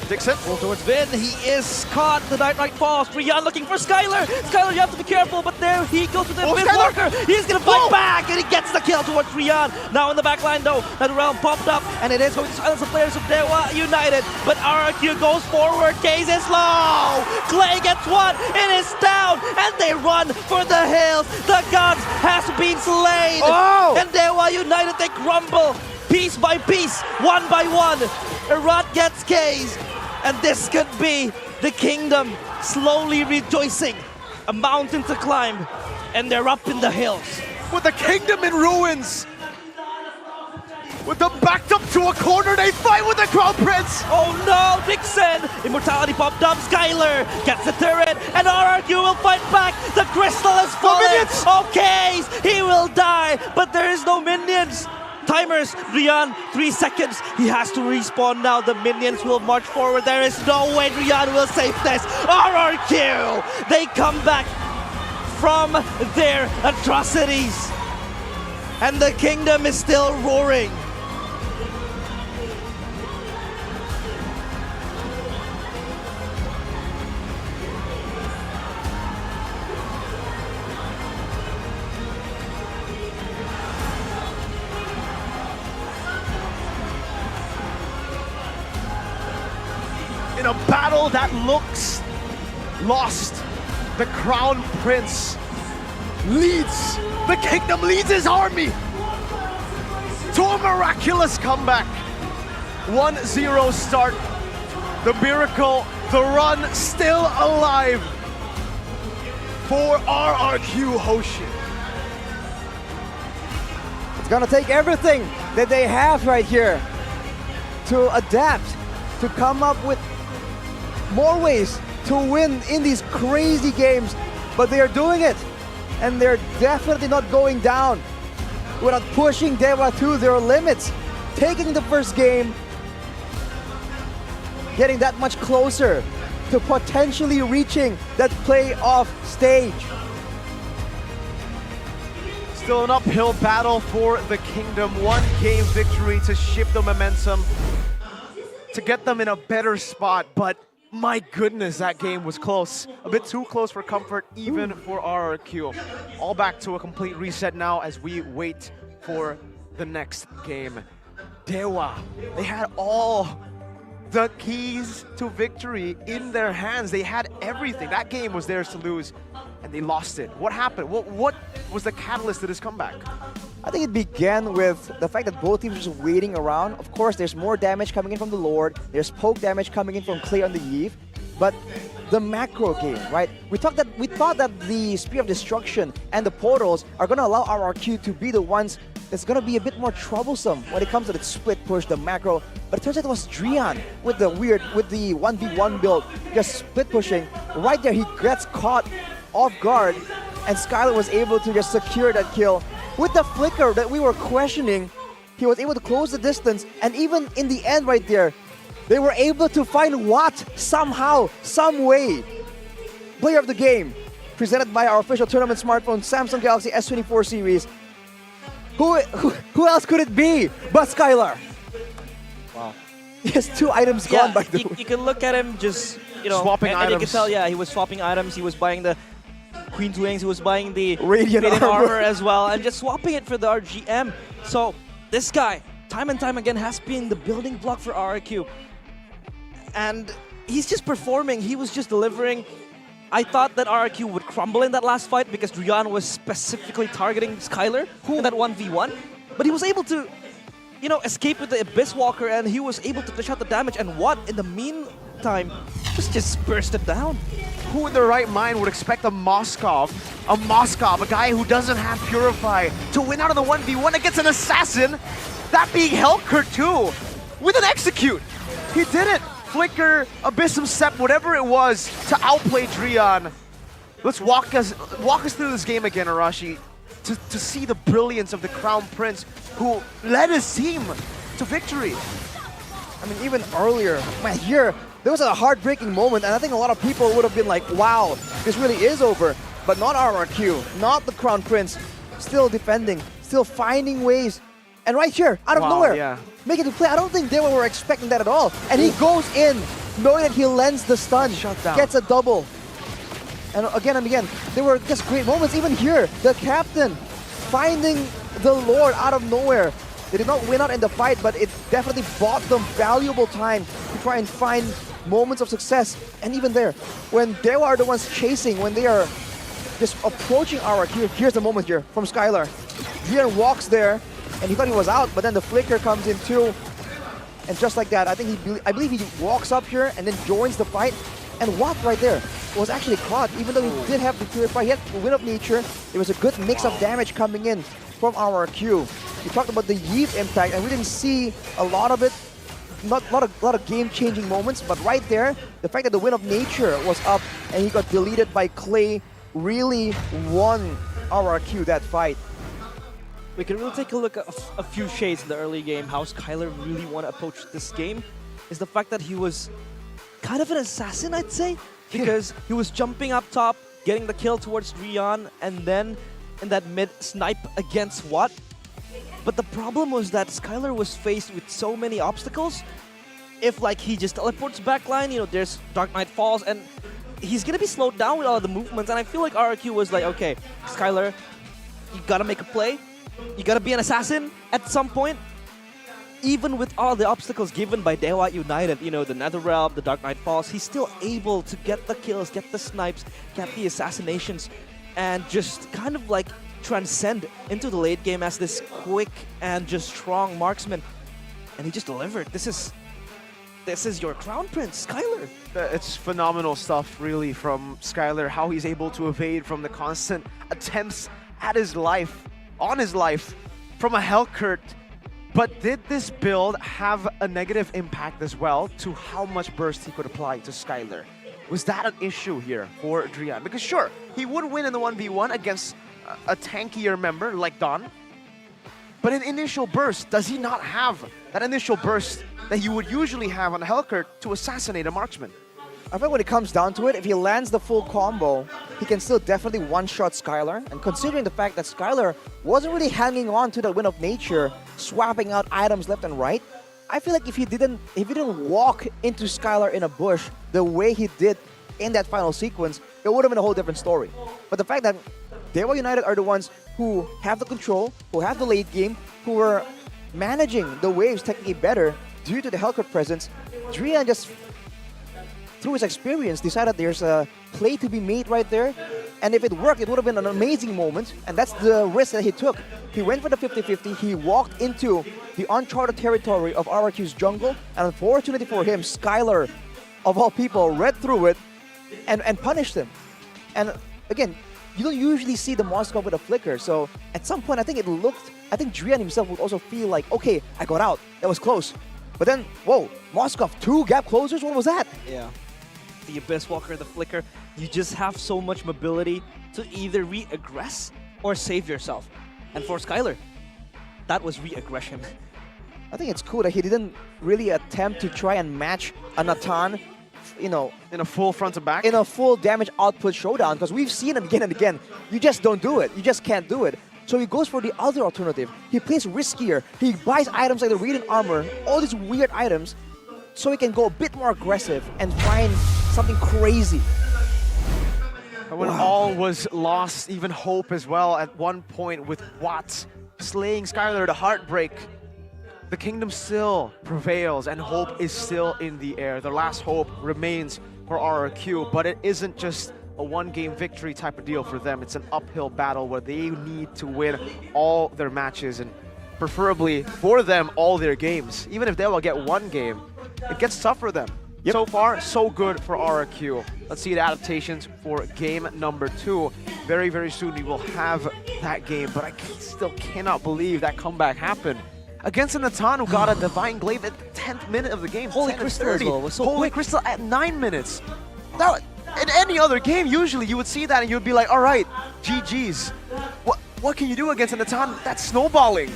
[SPEAKER 1] Dixon.
[SPEAKER 2] Well, towards Vin, he is caught. The Night falls. Drian looking for Skylar. Skylar, you have to be careful, but there he goes with the Abyss Walker. He's gonna fight back, and he gets the kill towards Drian. Now in the back line, though, that realm popped up, and it is going to silence the players of DEWA United. But RRQ goes forward. Case is low. Clay gets one. It is down, and they run for the hills. The gods has been slain.
[SPEAKER 3] Oh!
[SPEAKER 2] And DEWA United, they crumble piece by piece, one by one. Erat gets Case. And this could be the kingdom slowly rejoicing. A mountain to climb, and they're up in the hills.
[SPEAKER 1] With the kingdom in ruins. With them backed up to a corner, they fight with the Crown Prince.
[SPEAKER 2] Oh no, Dixon! Immortality popped up, Skylar gets the turret, and RRQ will fight back. The crystal is falling. Okay, he will die, but there is no minions. Timers, Drian, 3 seconds. He has to respawn now. The minions will march forward. There is no way Drian will save this. RRQ! They come back from their atrocities. And the kingdom is still roaring.
[SPEAKER 1] In a battle that looks lost, the Crown Prince leads, the kingdom leads his army to a miraculous comeback. 1-0 start, the miracle, the run still alive for RRQ Hoshi.
[SPEAKER 3] It's gonna take everything that they have right here to adapt, to come up with more ways to win in these crazy games, but they are doing it, and they're definitely not going down without pushing DEWA to their limits, taking the first game, getting that much closer to potentially reaching that playoff stage.
[SPEAKER 1] Still an uphill battle for the kingdom. 1 game victory to shift the momentum, to get them in a better spot, but my goodness, that game was close. A bit too close for comfort, even for RRQ. All back to a complete reset now as we wait for the next game. DEWA, they had all the keys to victory in their hands. They had everything. That game was theirs to lose, and they lost it. What happened? What was the catalyst to this comeback?
[SPEAKER 3] I think it began with the fact that both teams were just waiting around. Of course, there's more damage coming in from the Lord. There's poke damage coming in from Clay on the Eve. But the macro game, right? We thought that the Spear of Destruction and the portals are going to allow RRQ to be the ones that's going to be a bit more troublesome when it comes to the split push, the macro. But it turns out it was Drian with the 1v1 build, just split pushing. Right there, he gets caught off guard, and Skylar was able to just secure that kill. With the flicker that we were questioning, he was able to close the distance, and even in the end right there, they were able to find Watt somehow, some way. Player of the game, presented by our official tournament smartphone, Samsung Galaxy S24 series. Who else could it be but Skylar? Wow. He has 2 items gone by the way.
[SPEAKER 2] You can look at him just,
[SPEAKER 1] swapping items.
[SPEAKER 2] And you can tell, yeah, he was swapping items. He was buying the Queen's Wings, he was buying the
[SPEAKER 3] Radiant
[SPEAKER 2] armor as well, and just swapping it for the RGM. So this guy, time and time again, has been the building block for RRQ. And he's just performing, he was just delivering. I thought that RRQ would crumble in that last fight because Drian was specifically targeting Skylar in that 1v1. But he was able to, escape with the Abyss Walker, and he was able to dish out the damage. And what, in the meantime, just bursted down.
[SPEAKER 1] Who in their right mind would expect a Moskov, a guy who doesn't have Purify, to win out of the 1v1 against an assassin That being Hellkurt too, with an execute. He did it. Flicker, Abyssum Step, whatever it was to outplay Drian. Let's walk us through this game again, Arashi, to see the brilliance of the Crown Prince who led his team to victory.
[SPEAKER 3] I mean, even earlier, man, here, there was a heartbreaking moment, and I think a lot of people would have been like, wow, this really is over. But not RRQ, not the Crown Prince, still defending, still finding ways. And right here, out of nowhere, making the play. I don't think they were expecting that at all. And he goes in, knowing that he lands the stun, gets a double. And again, there were just great moments. Even here, the captain finding the Lord out of nowhere. They did not win out in the fight, but it definitely bought them valuable time to try and find moments of success. And even there, when they are the ones chasing, when they are just approaching RRQ, here's the moment here from Skylar. Drian walks there, and he thought he was out, but then the flicker comes in too. And just like that, I believe he walks up here and then joins the fight. And Watt right there was actually caught, even though he did have the Purify. He had the Wind of Nature. There was a good mix of damage coming in from RRQ. We talked about the Yeeve impact, and we didn't see a lot of it. Not a lot of game-changing moments, but right there, the fact that the Wind of Nature was up and he got deleted by Clay really won RRQ that fight.
[SPEAKER 2] We can really take a look at a few shades in the early game. How Skylar really want to approach this game is the fact that he was kind of an assassin, I'd say, because he was jumping up top, getting the kill towards Rian, and then in that mid snipe against Watt. But the problem was that Skylar was faced with so many obstacles. If like he just teleports backline, you know, there's Dark Knight Falls, and he's gonna be slowed down with all of the movements. And I feel like RRQ was like, okay, Skylar, you gotta make a play. You gotta be an assassin at some point. Even with all the obstacles given by DEWA United, you know, the Netherrealm, the Dark Knight Falls, he's still able to get the kills, get the snipes, get the assassinations, and just kind of like transcend into the late game as this quick and just strong marksman. And he just delivered. This is your Crown Prince, Skylar.
[SPEAKER 1] It's phenomenal stuff, really, from Skylar, how he's able to evade from the constant attempts at his life, on his life, from a Hellkurt. But did this build have a negative impact as well to how much burst he could apply to Skylar? Was that an issue here for Drian? Because sure, he would win in the 1v1 against a tankier member like Don. But in initial burst, does he not have that initial burst that you would usually have on a Hellkurt to assassinate a marksman?
[SPEAKER 3] I think when it comes down to it, if he lands the full combo, he can still definitely one-shot Skylar. And considering the fact that Skylar wasn't really hanging on to the Wind of Nature, swapping out items left and right, I feel like if he didn't walk into Skylar in a bush the way he did in that final sequence, it would have been a whole different story. But the fact that DEWA United are the ones who have the control, who have the late game, who are managing the waves technically better due to the Hellkurt presence, Drian just, through his experience, decided there's a play to be made right there. And if it worked, it would have been an amazing moment. And that's the risk that he took. He went for the 50-50. He walked into the uncharted territory of RRQ's jungle. And unfortunately for him, Skylar, of all people, read through it and punished him. And again, you don't usually see the Moskov with a flicker. So at some point, I think Drian himself would also feel like, okay, I got out. That was close. But then, whoa, Moskov, 2 gap closers? What was that?
[SPEAKER 2] Yeah. The Abyss Walker, the Flicker, you just have so much mobility to either re-aggress or save yourself. And for Skylar, that was re-aggression.
[SPEAKER 3] I think it's cool that he didn't really attempt to try and match a Natan, you know,
[SPEAKER 1] In a full front to back?
[SPEAKER 3] in a full damage output showdown, because we've seen it again and again. You just don't do it. You just can't do it. So he goes for the other alternative. He plays riskier. He buys items like the Radiant Armor, all these weird items, so he can go a bit more aggressive and find something crazy.
[SPEAKER 1] And when all was lost, even hope as well, at one point with Watt slaying Skylar to heartbreak, the kingdom still prevails and hope is still in the air. The last hope remains for RRQ, but it isn't just a one-game victory type of deal for them. It's an uphill battle where they need to win all their matches, and preferably for them, all their games. Even if they will get one game, it gets tough for them.
[SPEAKER 3] Yep.
[SPEAKER 1] So far, so good for RRQ. Let's see the adaptations for game number 2. Very, very soon we will have that game, but I still cannot believe that comeback happened. against a Natan who got a Divine Glaive at the 10th minute of the game.
[SPEAKER 2] Holy
[SPEAKER 1] 10 and
[SPEAKER 2] Crystal as
[SPEAKER 1] 30.
[SPEAKER 2] well was so
[SPEAKER 1] Holy
[SPEAKER 2] quick.
[SPEAKER 1] Crystal at 9 minutes. Now, in any other game, usually you would see that and you'd be like, all right, GG's. What can you do against a Natan that's snowballing?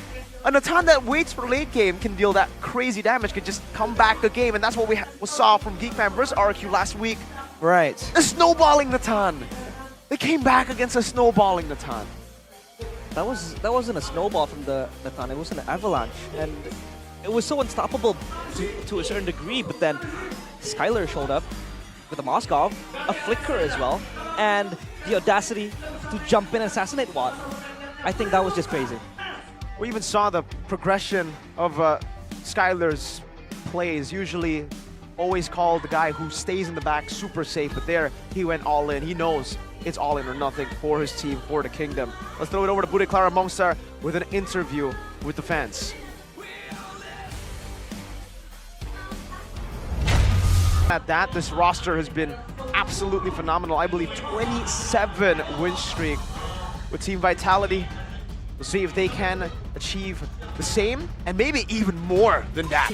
[SPEAKER 1] A Natan that waits for late game can deal that crazy damage, can just come back a game, and that's what we saw from Geekman versus RRQ last week.
[SPEAKER 3] Right.
[SPEAKER 1] A snowballing Natan. They came back against a snowballing Natan.
[SPEAKER 2] That wasn't a snowball from the Natan, it was an avalanche. And it was so unstoppable to a certain degree, but then Skylar showed up with a Moskov, a Flicker as well, and the audacity to jump in and assassinate Watt. I think that was just crazy.
[SPEAKER 1] We even saw the progression of Skylar's plays. Usually always called the guy who stays in the back super safe, but there he went all in. He knows it's all in or nothing for his team, for the Kingdom. Let's throw it over to Bude Clara Mongstar with an interview with the fans. At that, this roster has been absolutely phenomenal. I believe 27 win streak with Team Vitality. We'll see if they can achieve the same and maybe even more than that.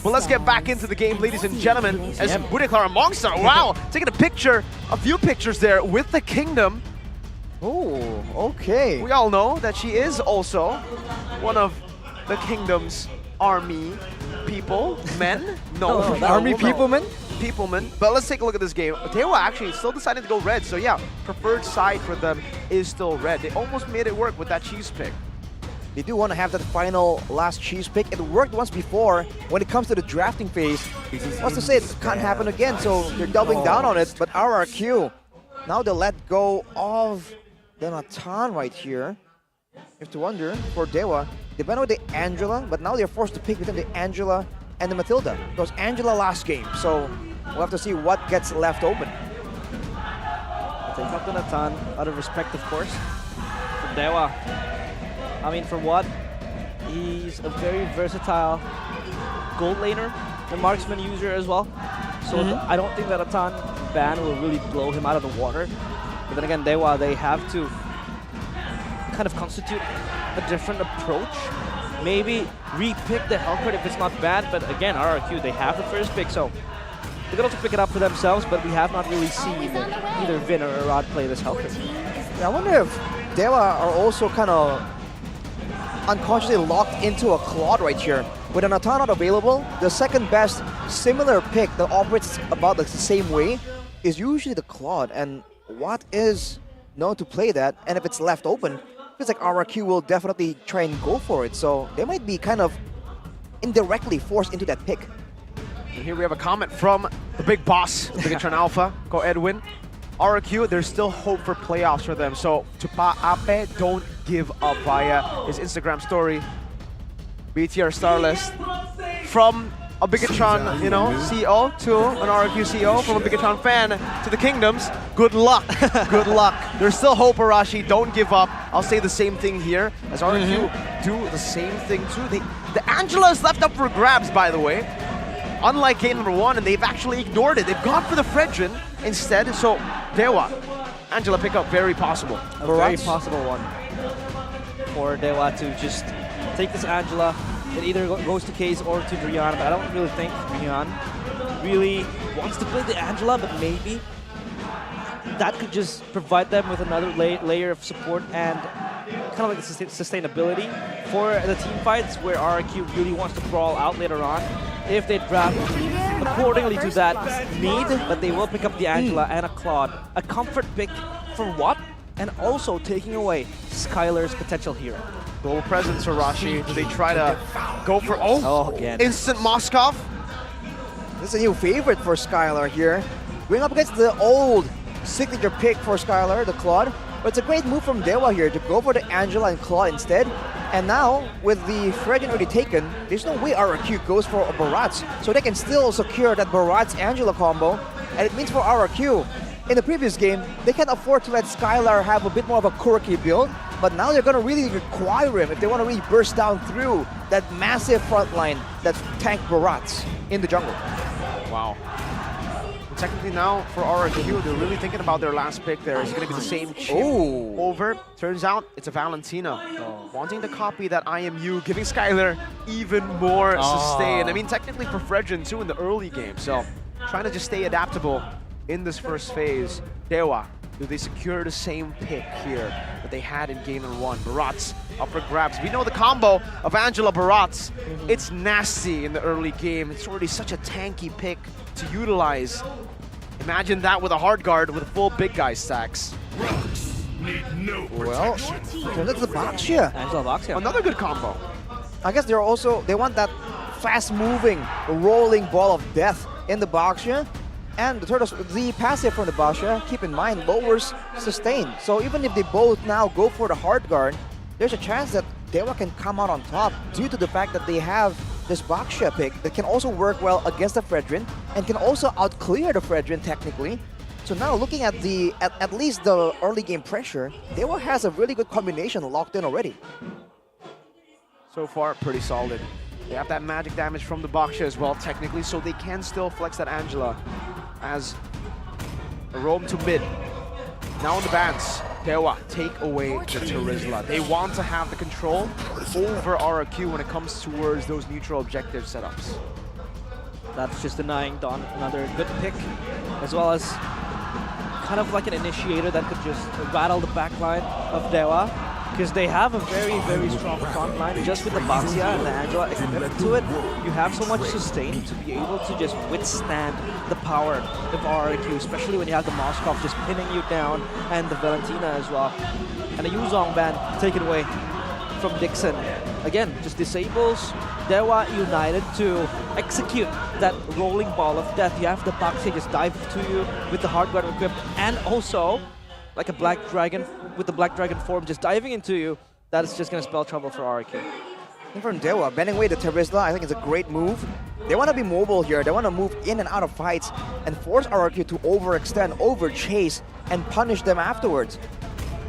[SPEAKER 1] But let's get back into the game, ladies and gentlemen, as Bude Clara Mongstar, wow, taking a few pictures there with the Kingdom.
[SPEAKER 3] Oh, okay.
[SPEAKER 1] We all know that she is also one of the Kingdom's army people, men? No,
[SPEAKER 3] Army peoplemen?
[SPEAKER 1] Peoplemen. But let's take a look at this game. DEWA actually still decided to go red, so yeah, preferred side for them is still red. They almost made it work with that cheese pick.
[SPEAKER 3] They do want to have that final last cheese pick. It worked once before when it comes to the drafting phase. What's to say it can't happen again, so they're doubling down on it. But RRQ, now they let go of the Natan right here. You have to wonder for DEWA. They went with the Angela, but now they're forced to pick between the Angela and the Matilda. It was Angela last game, so we'll have to see what gets left open.
[SPEAKER 2] They cut the Natan out of respect, of course, from DEWA. I mean, for what? He's a very versatile gold laner and marksman user as well. So I don't think that Natan ban will really blow him out of the water. But then again, DEWA, they have to kind of constitute a different approach. Maybe re-pick the Hellcrit if it's not bad, but again, RRQ, they have the first pick, so they can also pick it up for themselves, but we have not really seen either Vin or Rod play this Hellcrit.
[SPEAKER 3] Yeah, I wonder if DEWA are also kind of unconsciously locked into a Claude right here. With a Natan not available, the second best similar pick that operates about the same way is usually the Claude, and Watt is known to play that, and if it's left open, feels like RRQ will definitely try and go for it, so they might be kind of indirectly forced into that pick.
[SPEAKER 1] And here we have a comment from the big boss, Bigatron Alpha, Ko Edwin. RRQ, there's still hope for playoffs for them, so Tupa Ape, don't give up via his Instagram story. BTR star list from a Bigatron, you know, CEO to an RRQ CEO, from a Bigatron fan to the Kingdoms. Good luck. Good luck. There's still hope, Arashi. Don't give up. I'll say the same thing here as RRQ do the same thing too. The Angela is left up for grabs, by the way. Unlike game number 1, and they've actually ignored it. They've gone for the Fredrin instead. So DEWA, Angela pickup very possible.
[SPEAKER 2] A very possible one for DEWA to just take this Angela. It either goes to Case or to Brianna, but I don't really think Brianna really wants to play the Angela, but maybe that could just provide them with another layer of support and kind of like the sustainability for the team fights where RRQ really wants to brawl out later on. If they draft accordingly to that need, but they will pick up the Angela and a Claude. A comfort pick for Watt, and also taking away Skylar's potential hero.
[SPEAKER 1] Global presence, Arashi. Do they try to go for
[SPEAKER 2] again.
[SPEAKER 1] Instant Moskov?
[SPEAKER 3] This is a new favorite for Skylar here. Going up against the old signature pick for Skylar, the Claude. But it's a great move from DEWA here to go for the Angela and Claude instead. And now, with the Fredin already taken, there's no way RRQ goes for a Barats. So they can still secure that Barats-Angela combo. And it means for RRQ, in the previous game, they can afford to let Skylar have a bit more of a quirky build. But now they're going to really require him if they want to really burst down through that massive front line that tank Barats in the jungle.
[SPEAKER 1] Wow. technically now for RRQ, they're really thinking about their last pick there. Is it going to be the same chip over? Turns out it's a Valentina. Wanting to copy that IMU, giving Skylar even more sustain. I mean, technically for Fredrin too in the early game. So trying to just stay adaptable in this first phase. DEWA, do they secure the same pick here that they had in game number 1? Baratz up for grabs. We know the combo of Angela Baratz. It's nasty in the early game. It's already such a tanky pick to utilize. Imagine that with a hard guard with full big guy stacks.
[SPEAKER 3] Well, turns out the Baxia.
[SPEAKER 2] Angela Baxia.
[SPEAKER 1] Another good combo.
[SPEAKER 3] I guess they want that fast-moving, rolling ball of death in the Baxia. And the passive from the Baxia, keep in mind, lowers sustain. So even if they both now go for the hard guard, there's a chance that DEWA can come out on top due to the fact that they have this Baxia pick that can also work well against the Fredrin and can also outclear the Fredrin technically. So now looking at at least the early game pressure, DEWA has a really good combination locked in already.
[SPEAKER 1] So far, pretty solid. They have that magic damage from the Baxia as well, technically, so they can still flex that Angela as a roam to mid. Now on the bans, DEWA take away the Terizla. They want to have the control over RRQ when it comes towards those neutral objective setups.
[SPEAKER 2] That's just denying Don another good pick, as well as kind of like an initiator that could just rattle the backline of DEWA, because they have a very, very strong front line. Just with the Baxia and the Angela equipped to it, you have so much sustain to be able to just withstand the power of RRQ, especially when you have the Moskov just pinning you down, and the Valentina as well. And the Yuzong ban taken away from Dixon. Again, just disables DEWA United to execute that rolling ball of death. You have the Baxia just dive to you with the hard guard equipped, and also like a Black Dragon with the Black Dragon form just diving into you. That is just going to spell trouble for RRQ.
[SPEAKER 3] And from DEWA, bending away the Terizla, I think it's a great move. They want to be mobile here. They want to move in and out of fights and force RRQ to overextend, overchase, and punish them afterwards.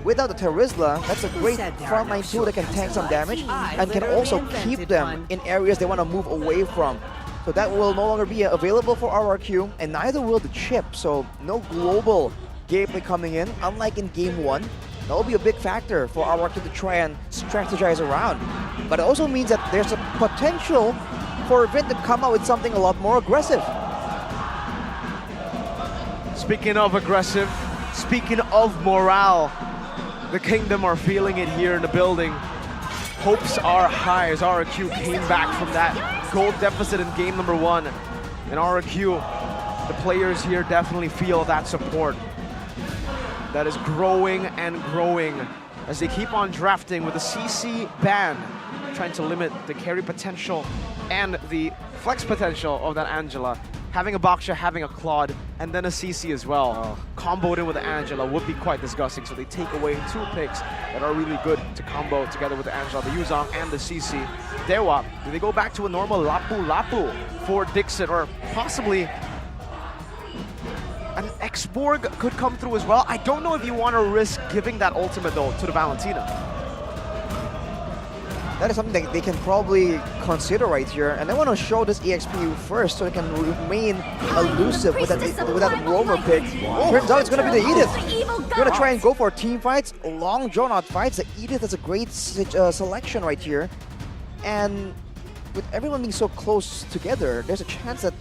[SPEAKER 3] Without the Terizla, that's a great frontline tool that can tank some damage and can also keep them in areas they want to move away from. So that will no longer be available for RRQ, and neither will the chip. So no global gameplay coming in, unlike in game 1. That will be a big factor for RRQ to try and strategize around. But it also means that there's a potential for Vint to come out with something a lot more aggressive.
[SPEAKER 1] Speaking of aggressive, speaking of morale, the Kingdom are feeling it here in the building. Hopes are high as RRQ came back from that goal deficit in game number 1. And RRQ, the players here definitely feel that support that is growing and growing as they keep on drafting with the CC ban, trying to limit the carry potential and the flex potential of that Angela. Having a Baxia, having a Claude, and then a CC as well. Comboed in with the Angela would be quite disgusting, so they take away 2 picks that are really good to combo together with the Angela, the Yuzong, and the CC. DEWA, do they go back to a normal Lapu for Dixon, or possibly an X-Borg could come through as well? I don't know if you want to risk giving that ultimate, though, to the Valentina.
[SPEAKER 3] That is something that they can probably consider right here, and they want to show this EXP first so they can remain elusive with that roamer pick. Turns out it's going to be the Edith. Going to try and go for team fights, long drawn-out fights. The Edith is a great selection right here, and with everyone being so close together, there's a chance that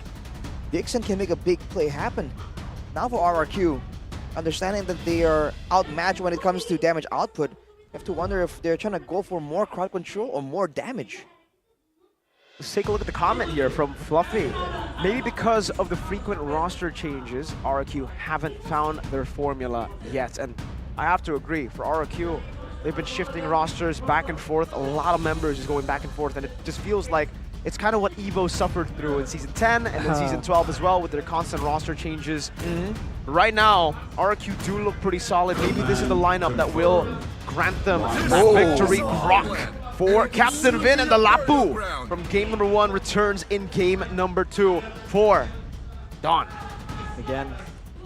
[SPEAKER 3] Dixon can make a big play happen. Now for RRQ, understanding that they are outmatched when it comes to damage output, you have to wonder if they're trying to go for more crowd control or more damage.
[SPEAKER 1] Let's take a look at the comment here from Fluffy. Maybe because of the frequent roster changes, RRQ haven't found their formula yet. And I have to agree, for RRQ, they've been shifting rosters back and forth. A lot of members is going back and forth, and it just feels like it's kind of what EVO suffered through in Season 10 and then Season 12 as well with their constant roster changes. Right now, RRQ do look pretty solid. Maybe this is the lineup that will grant them that victory. Rock for Captain Vin, and the Lapu from game number 1 returns in game number 2 for Don.
[SPEAKER 2] Again,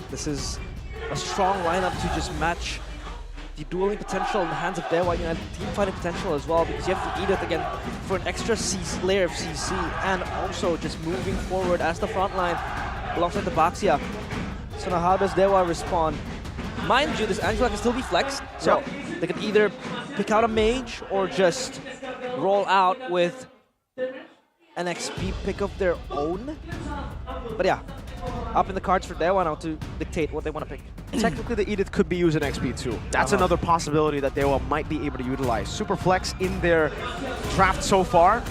[SPEAKER 2] this is a strong lineup to just match the dueling potential in the hands of DEWA United, team fighting potential as well, because you have to Edith again for an extra layer of CC, and also just moving forward as the front line. alongside the Baxia. So now how does DEWA respond? Mind you, this Angela can still be flexed, so they could either pick out a mage or just roll out with an XP pick of their own. But yeah, up in the cards for DEWA now to dictate what they want to pick.
[SPEAKER 1] Technically, the Edith could be using XP too. That's another possibility that DEWA might be able to utilize. Super flex in their draft so far.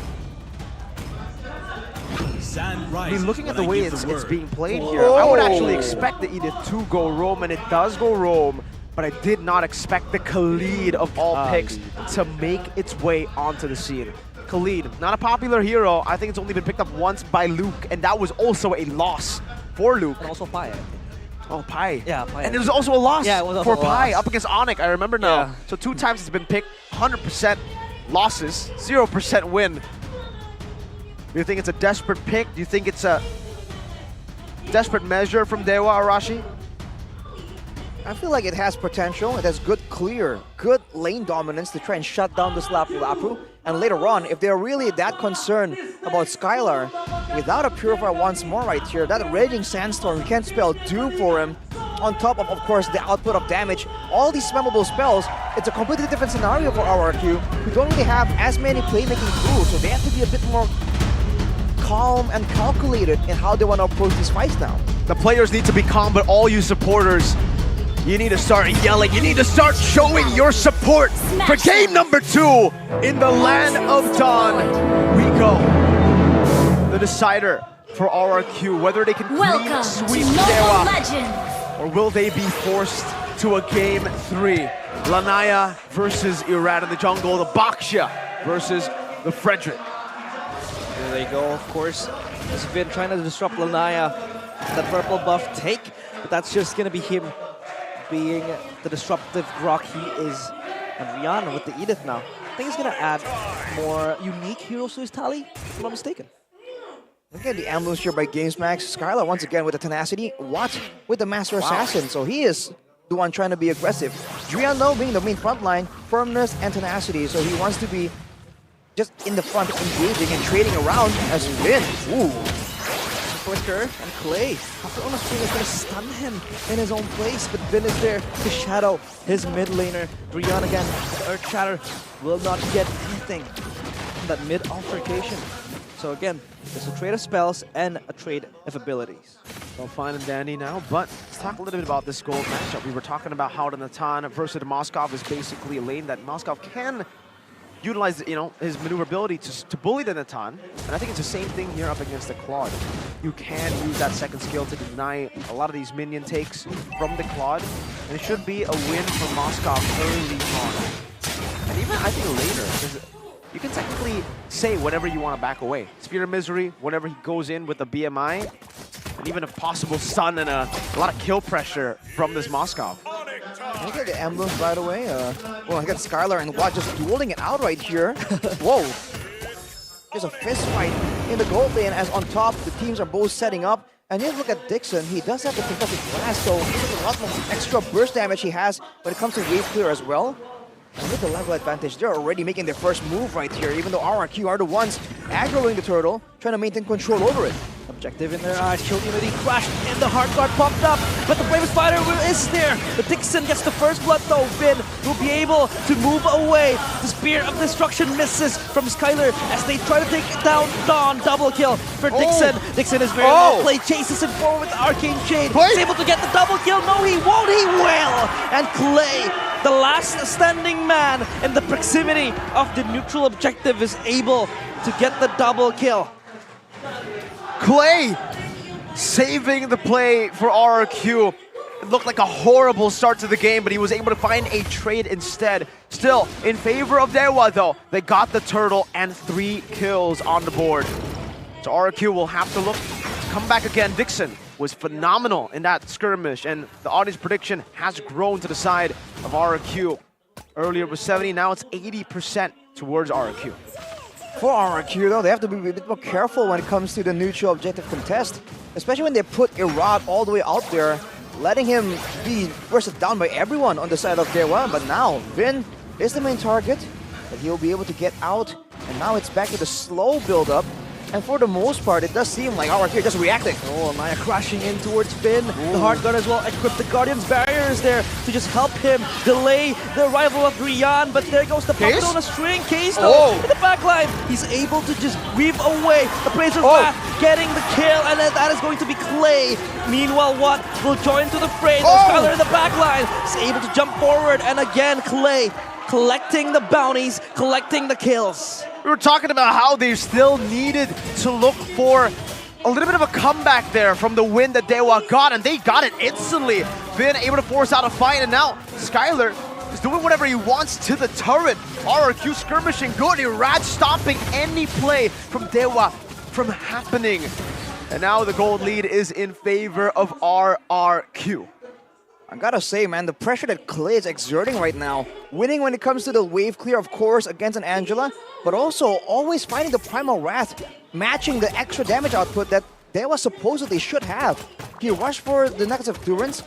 [SPEAKER 1] I mean, looking at the way it's being played here, I would actually expect the Edith to go roam, and it does go roam, but I did not expect the Khalid of all picks to make its way onto the scene. Khalid, not a popular hero. I think it's only been picked up once by Luke, and that was also a loss for Luke.
[SPEAKER 2] And also Pai.
[SPEAKER 1] Oh, Pai.
[SPEAKER 2] Yeah, Pai.
[SPEAKER 1] And it was also a loss for Pai
[SPEAKER 2] loss.
[SPEAKER 1] up against Onyx, I remember now.
[SPEAKER 2] Yeah.
[SPEAKER 1] So 2 times it's been picked, 100% losses, 0% win. Do you think it's a desperate pick? Do you think it's a desperate measure from DEWA, Arashi?
[SPEAKER 3] I feel like it has potential. It has good lane dominance to try and shut down this Lapu. And later on, if they're really that concerned about Skylar, without a Purifier once more right here, that Raging Sandstorm can spell Doom for him. On top of course, the output of damage. All these spammable spells, it's a completely different scenario for RRQ, who don't really have as many playmaking tools, so they have to be a bit more calm and calculated in how they want to approach these fights now.
[SPEAKER 1] The players need to be calm, but all you supporters, you need to start yelling. You need to start showing your support for game number 2 in the Land of Dawn. We go. The decider for RRQ, whether they can clean sweep DEWA, or will they be forced to a game 3. Lanaya versus Irad in the jungle, the Baxia versus the Frederick.
[SPEAKER 2] There they go, of course. He's been trying to disrupt Lanaya, that purple buff take, but that's just going to be him being the disruptive Grok he is. And Rihanna with the Edith now. I think he's going to add more unique heroes to his tally, if I'm not mistaken.
[SPEAKER 3] Look at the ambulance here by GamesMax. Skylar once again with the tenacity. Watt with the Master Assassin. So he is the one trying to be aggressive. Rihanna being the main front line, firmness and tenacity. So he wants to be just in the front, engaging and trading around as Vin. Ooh.
[SPEAKER 2] Twister and Clay. After almost being going to stun him in his own place, but Vin is there to shadow his mid laner. Brian again, the Earth Shatter will not get anything from that mid altercation. So again, there's a trade of spells and a trade of abilities.
[SPEAKER 1] Well, fine and dandy now, but let's talk a little bit about this gold matchup. We were talking about how the Natan versus the Moskov is basically a lane that Moskov can utilize, you know, his maneuverability to bully the Natan, and I think it's the same thing here up against the Claude. You can use that second skill to deny a lot of these minion takes from the Claude, and it should be a win for Moskov early on. And even I think later, because you can technically say whenever you want to back away. Spear of Misery, whenever he goes in with the BMI, and even a possible stun and a lot of kill pressure from this Moskov.
[SPEAKER 3] Look at the ambulance right away. Well, I got Skylar and Watt just dueling it out right here. Whoa. There's a fist fight in the gold lane as on top the teams are both setting up. And just look at Dixon. He does have the Concussive Blast, so there's a lot more extra burst damage he has when it comes to wave clear as well. And with the level advantage, they're already making their first move right here, even though RRQ are the ones aggroing the turtle, trying to maintain control over it.
[SPEAKER 2] Objective in their eyes, Chill Unity crashed and the hard guard popped up, but the Bravest Fighter is there. The Dixon gets the first blood though. Vin will be able to move away. The Spear of Destruction misses from Skylar as they try to take down Dawn. Double kill for Dixon. Dixon is very well played, chases him forward with the Arcane Chain. He's able to get the double kill. No, he won't, he will! And Clay, the last standing man in the proximity of the neutral objective, is able to get the double kill.
[SPEAKER 1] Clay saving the play for RRQ. It looked like a horrible start to the game, but he was able to find a trade instead. Still, in favor of DEWA though, they got the turtle and 3 kills on the board. So RRQ will have to look to come back again. Dixon was phenomenal in that skirmish, and the audience prediction has grown to the side of RRQ. Earlier it was 70, now it's 80% towards RRQ.
[SPEAKER 3] For RRQ though, they have to be a bit more careful when it comes to the neutral objective contest, especially when they put Irad all the way out there, letting him be bursted down by everyone on the side of DEWA. But now Vin is the main target, but he'll be able to get out, and now it's back to the slow build-up. And for the most part, it does seem like RRQ are just reacting.
[SPEAKER 2] Oh, Maya crashing in towards Finn. The hard guard as well equipped the Guardian's barriers there to just help him delay the arrival of Rian. But there goes the puppet on a string. Case though, in the back line. He's able to just weave away the Bracer's Wrath, getting the kill, and then that is going to be Clay. Meanwhile, Watt will join to the fray. Skyler in the back line is able to jump forward, and again, Clay collecting the bounties, collecting the kills.
[SPEAKER 1] We were talking about how they still needed to look for a little bit of a comeback there from the win that DEWA got, and they got it instantly. Finn able to force out a fight, and now Skyler is doing whatever he wants to the turret. RRQ skirmishing good, Iraj stopping any play from DEWA from happening. And now the gold lead is in favor of RRQ.
[SPEAKER 3] I gotta say, man, the pressure that Clay is exerting right now, winning when it comes to the wave clear, of course, against an Angela, but also always finding the Primal Wrath, matching the extra damage output that DEWA supposedly should have. He rushed for the Necklace of Clearance,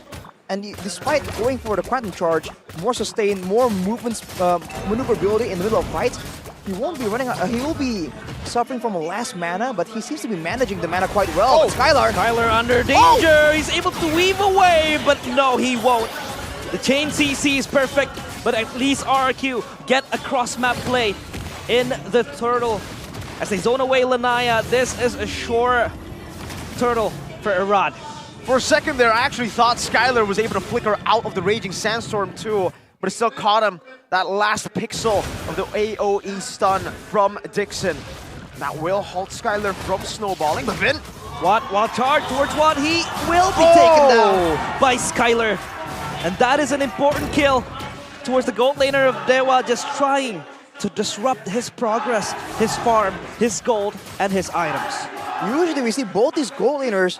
[SPEAKER 3] and despite going for the Quantum Charge, more sustain, more movements, maneuverability in the middle of fights, he won't be running. He will be suffering from a last mana, but he seems to be managing the mana quite well.
[SPEAKER 2] Skylar under danger. He's able to weave away, but no, he won't. The chain CC is perfect, but at least RRQ get a cross-map play in the turtle. As they zone away Lanaya, this is a sure turtle for Irad.
[SPEAKER 1] For a second there, I actually thought Skylar was able to flicker out of the Raging Sandstorm too, but it still caught him. That last pixel of the AoE stun from Dixon. That will halt Skylar from snowballing, but Vin.
[SPEAKER 2] Watt charge towards Watt. He will be taken down by Skylar. And that is an important kill towards the gold laner of DEWA, just trying to disrupt his progress, his farm, his gold, and his items.
[SPEAKER 3] Usually we see both these gold laners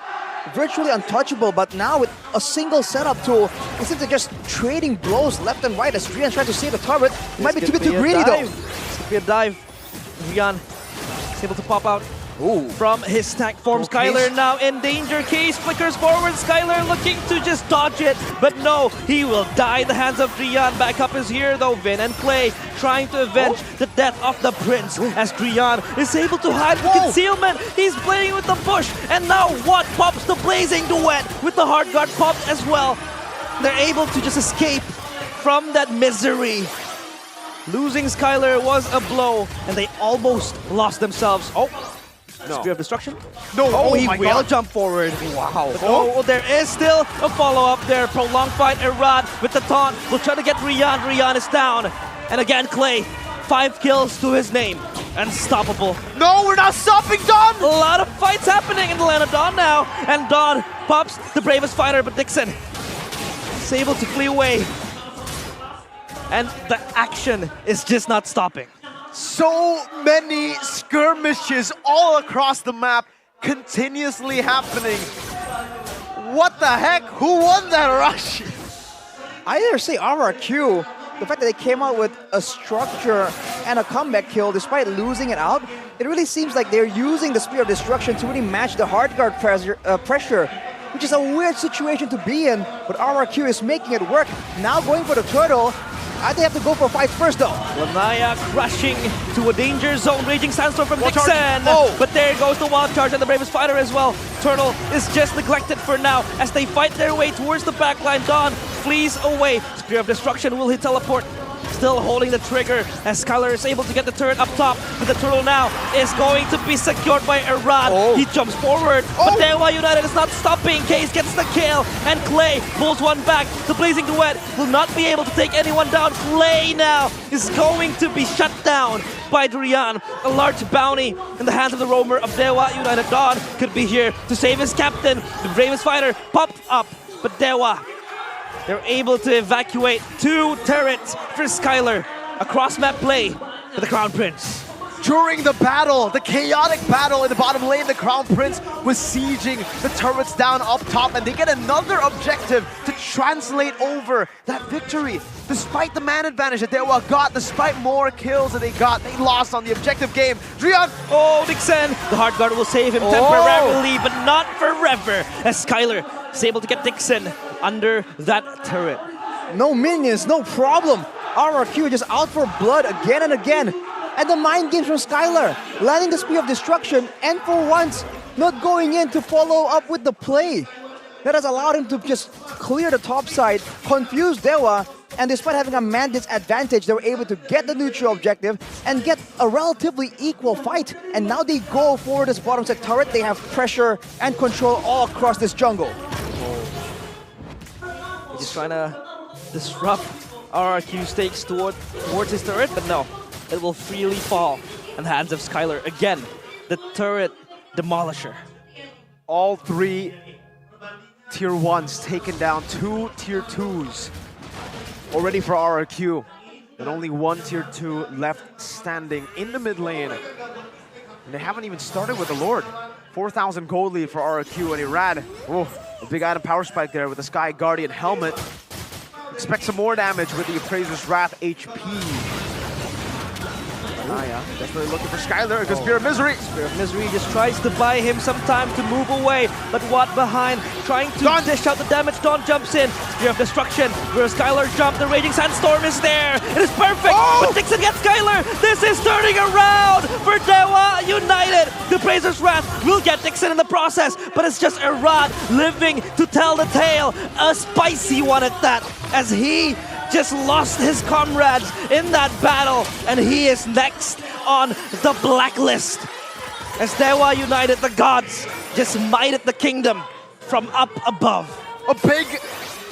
[SPEAKER 3] virtually untouchable, but now with a single setup tool, instead of just trading blows left and right as Rian tries to save the turret, it might be too greedy though.
[SPEAKER 2] This could be a dive. Rian is able to pop out from his stack form. Skylar now in danger. Case flickers forward. Skylar looking to just dodge it, but no, he will die in the hands of Rian. Back up is here though. Vin and Clay trying to avenge the death of the prince as Rian is able to hide with concealment. He's playing with the bush, and now Watt pops the blazing duet with the hard guard popped as well. They're able to just escape from that misery. Losing Skylar was a blow, and they almost lost themselves. Spear of Destruction?
[SPEAKER 1] No,
[SPEAKER 2] he will jump forward.
[SPEAKER 3] Wow.
[SPEAKER 2] But there is still a follow-up there. Prolonged fight, Irad with the taunt. Will try to get Rian. Rian is down. And again, Clay, 5 kills to his name. Unstoppable.
[SPEAKER 1] No, we're not stopping Dawn!
[SPEAKER 2] A lot of fights happening in the land of Dawn now. And Dawn pops the bravest fighter, but Dixon is able to flee away. And the action is just not stopping.
[SPEAKER 1] So many skirmishes all across the map continuously happening. What the heck? Who won that rush?
[SPEAKER 3] I dare say RRQ, the fact that they came out with a structure and a comeback kill despite losing it out, it really seems like they're using the Spear of Destruction to really match the hard guard pressure, which is a weird situation to be in, but RRQ is making it work. Now going for the turtle. They have to go for fights first though.
[SPEAKER 2] Lanaya crashing to a danger zone. Raging Sandstorm from Dixon. But there goes the wild charge and the bravest fighter as well. Turtle is just neglected for now as they fight their way towards the backline. Dawn flees away. Spear of Destruction will hit teleport. Still holding the trigger as Skylar is able to get the turret up top. But the turtle now is going to be secured by Irad. He jumps forward, but DEWA United is not stopping. Case gets the kill, and Clay pulls one back. The Blazing Duet will not be able to take anyone down. Clay now is going to be shut down by Rian. A large bounty in the hands of the roamer of DEWA United. Dawn could be here to save his captain. The bravest fighter popped up, but DEWA, they're able to evacuate 2 turrets for Skylar. A cross-map play for the Crown Prince.
[SPEAKER 1] During the battle, the chaotic battle in the bottom lane, the Crown Prince was sieging the turrets down up top, and they get another objective to translate over that victory. Despite the man advantage that DEWA got, despite more kills that they got, they lost on the objective game. Rian!
[SPEAKER 2] Dixon! The hard guard will save him temporarily, but not forever, as Skylar is able to get Dixon under that turret.
[SPEAKER 3] No minions, no problem. RRQ just out for blood again and again. And the mind games from Skylar, landing the Spear of Destruction, and for once, not going in to follow up with the play. That has allowed him to just clear the top side, confuse DEWA, and despite having a man disadvantage, they were able to get the neutral objective and get a relatively equal fight. And now they go for this bottom set turret. They have pressure and control all across this jungle.
[SPEAKER 2] He's trying to disrupt RRQ stakes towards his turret, but no, it will freely fall in the hands of Skylar. Again, the turret demolisher.
[SPEAKER 1] All 3 Tier 1s taken down, 2 Tier 2s already for RRQ. And only 1 Tier 2 left standing in the mid lane. And they haven't even started with the Lord. 4,000 gold lead for RRQ, and Irad, oh, a big item power spike there with the Sky Guardian helmet. Expect some more damage with the Appraiser's Wrath HP. Definitely looking for Skylar because Spear of Misery.
[SPEAKER 2] Spear of Misery just tries to buy him some time to move away, but Watt behind, trying to dish out the damage. Dawn jumps in. Spear of Destruction, where Skylar jumped. The Raging Sandstorm is there. It is perfect, but Dixon gets Skylar. This is turning around for DEWA United. The Appraiser's Wrath will get Dixon in the process, but it's just Irad living to tell the tale. A spicy one at that, as he just lost his comrades in that battle, and he is next on the blacklist. As DEWA United, the gods, just mighted the kingdom from up above.
[SPEAKER 1] A big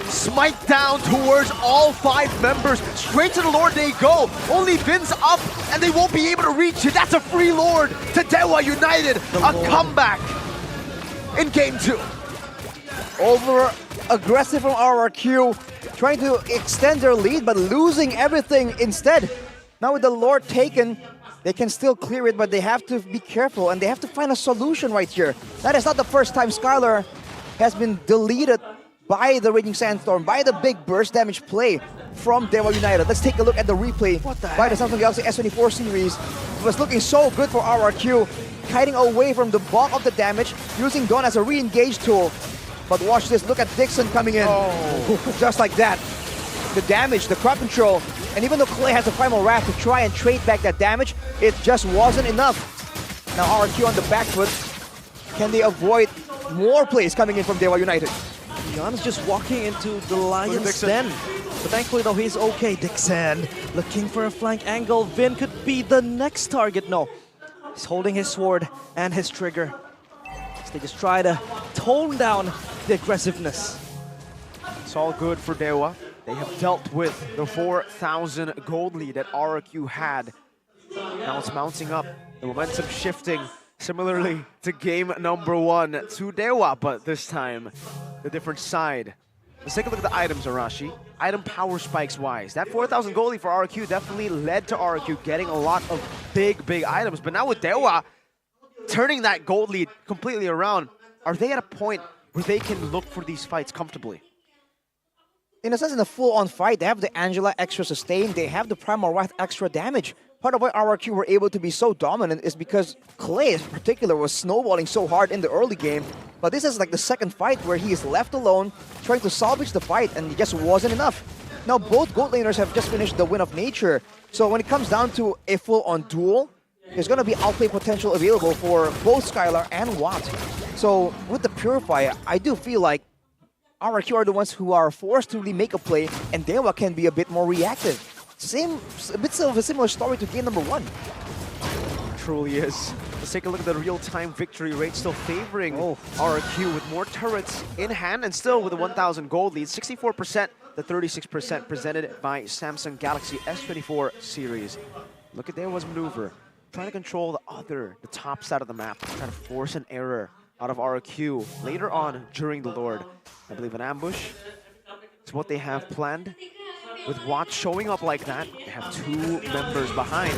[SPEAKER 1] smite down towards all 5 members. Straight to the Lord they go. Only Vin's up, and they won't be able to reach it. That's a free Lord to DEWA United. A comeback in game 2.
[SPEAKER 3] Over aggressive from RRQ, trying to extend their lead, but losing everything instead. Now with the Lord taken, they can still clear it, but they have to be careful, and they have to find a solution right here. That is not the first time Skylar has been deleted by the Raging Sandstorm, by the big burst damage play from DEWA United. Let's take a look at the replay by the Samsung Galaxy S24 series. It was looking so good for RRQ, kiting away from the bulk of the damage, using Dawn as a re-engage tool. But watch this, look at Dixon coming in. Just like that. The damage, the crowd control, and even though Clay has a Primal Wrath to try and trade back that damage, it just wasn't enough. Now RRQ on the back foot. Can they avoid more plays coming in from DEWA United?
[SPEAKER 2] Jan's just walking into the Lion's Den. But thankfully though, he's okay. Dixon looking for a flank angle. Vin could be the next target. No, he's holding his sword and his trigger. So they just try to tone down the aggressiveness.
[SPEAKER 1] It's all good for DEWA. They have dealt with the 4,000 gold lead that RRQ had. Now it's mounting up, the momentum shifting similarly to game number 1 to DEWA, but this time the different side. Let's take a look at the items, Arashi. Item power spikes wise. That 4,000 gold lead for RRQ definitely led to RRQ getting a lot of big items, but now with DEWA turning that gold lead completely around, are they at a point where they can look for these fights comfortably?
[SPEAKER 3] In a sense, in a full-on fight, they have the Angela extra sustain, they have the Primal Wrath extra damage. Part of why RRQ were able to be so dominant is because Clay in particular was snowballing so hard in the early game. But this is like the second fight where he is left alone, trying to salvage the fight, and it just wasn't enough. Now both gold laners have just finished the Win of Nature, so when it comes down to a full-on duel, there's going to be outplay potential available for both Skylar and Watt. So with the Purify, I do feel like RRQ are the ones who are forced to really make a play, and DEWA can be a bit more reactive. A bit of a similar story to game number 1.
[SPEAKER 1] Truly is. Let's take a look at the real-time victory rate, still favoring RRQ with more turrets in hand and still with a 1,000 gold lead. 64% to 36% presented by Samsung Galaxy S24 series. Look at DEWA's maneuver, trying to control the top side of the map, trying to force an error out of RRQ later on during the Lord. I believe an ambush is what they have planned. With Watt showing up like that, they have 2 members behind.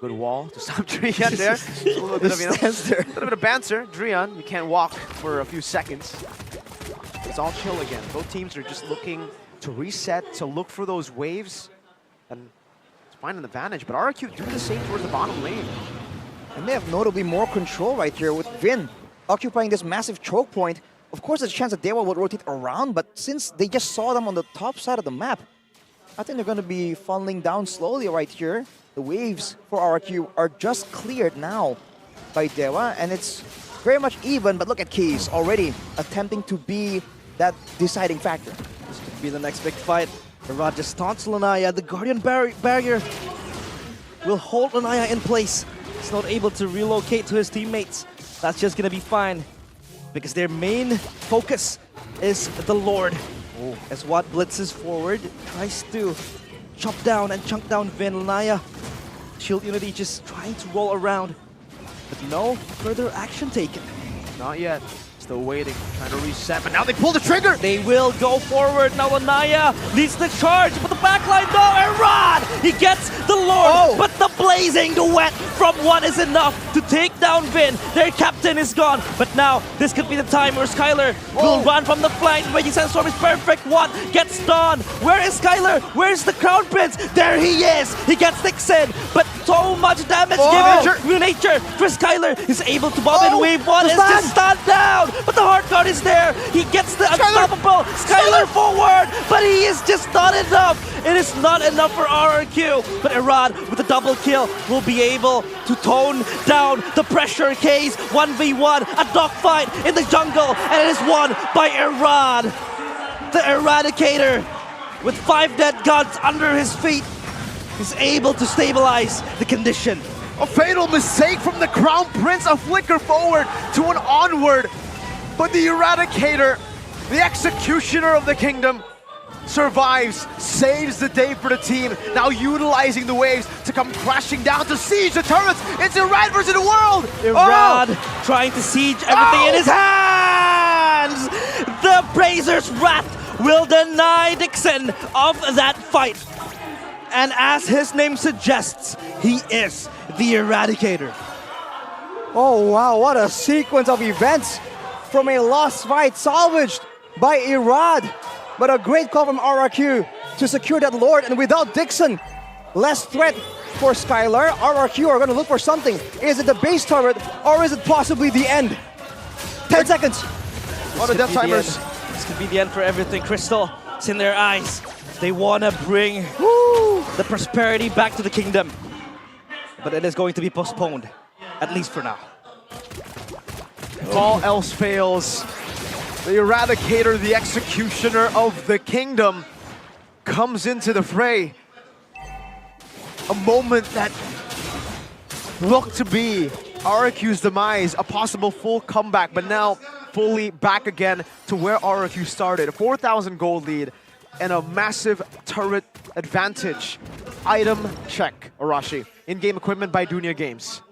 [SPEAKER 1] Good wall to stop Drian there. A little bit of, a little bit of banter. Drian, you can't walk for a few seconds. It's all chill again. Both teams are just looking to reset, to look for those waves, and find an advantage. But RRQ do the same towards the bottom lane.
[SPEAKER 3] And they have notably more control right here with Vin occupying this massive choke point. Of course, there's a chance that DEWA will rotate around, but since they just saw them on the top side of the map, I think they're going to be funneling down slowly right here. The waves for RRQ are just cleared now by DEWA, and it's very much even, but look at Keys already attempting to be that deciding factor.
[SPEAKER 2] This could be the next big fight. Irad just taunts Lanaya. The Guardian barrier will hold Lanaya in place. He's not able to relocate to his teammates. That's just gonna be fine, because their main focus is the Lord. As Watt blitzes forward, tries to chop down and chunk down Vin. Lanaya, Shield Unity just trying to roll around, but no further action taken.
[SPEAKER 1] Not yet. Still waiting, trying to reset, but now they pull the trigger!
[SPEAKER 2] They will go forward. Now Lanaya leads the charge, but the backline, no, Irad! He gets the Lord, but the blazing duet from one is enough to take down Vin. Their captain is gone, but now this could be the time where Skylar will run from the flank. Raging Sandstorm is perfect. One gets done. Where is Skylar? Where's the Crown Prince? There he is! He gets Nixon, but so much damage given. Real Nature for Skylar is able to bob in. Wave one is just stunned down, but the Heart Guard is there. He gets the unstoppable Skylar forward, but he is just not enough. It is not enough for RRQ, but Irad with a double kill will be able to tone down the pressure case. 1v1, a dogfight in the jungle, and it is won by Irad. The Eradicator, with 5 dead guns under his feet, is able to stabilize the condition.
[SPEAKER 1] A fatal mistake from the Crown Prince, a flicker forward to an onward. But the Eradicator, the executioner of the kingdom, survives, saves the day for the team, now utilizing the waves to come crashing down to siege the turrets. It's Irad versus the world!
[SPEAKER 2] Irad trying to siege everything in his hands! The Brazer's Wrath will deny Dixon of that fight. And as his name suggests, he is the Eradicator.
[SPEAKER 3] Oh wow, what a sequence of events from a lost fight salvaged by Irad. But a great call from RRQ to secure that Lord, and without Dixon, less threat for Skylar. RRQ are going to look for something. Is it the base turret, or is it possibly the end? 10 seconds.
[SPEAKER 1] On the death timers.
[SPEAKER 2] This could be the end for everything. Crystal, it's in their eyes. They want to bring the prosperity back to the kingdom. But it is going to be postponed, at least for now.
[SPEAKER 1] If all else fails, the Eradicator, the executioner of the kingdom, comes into the fray. A moment that looked to be RRQ's demise, a possible full comeback, but now fully back again to where RRQ started. A 4,000 gold lead and a massive turret advantage. Item check, Arashi. In-game equipment by Dunia Games.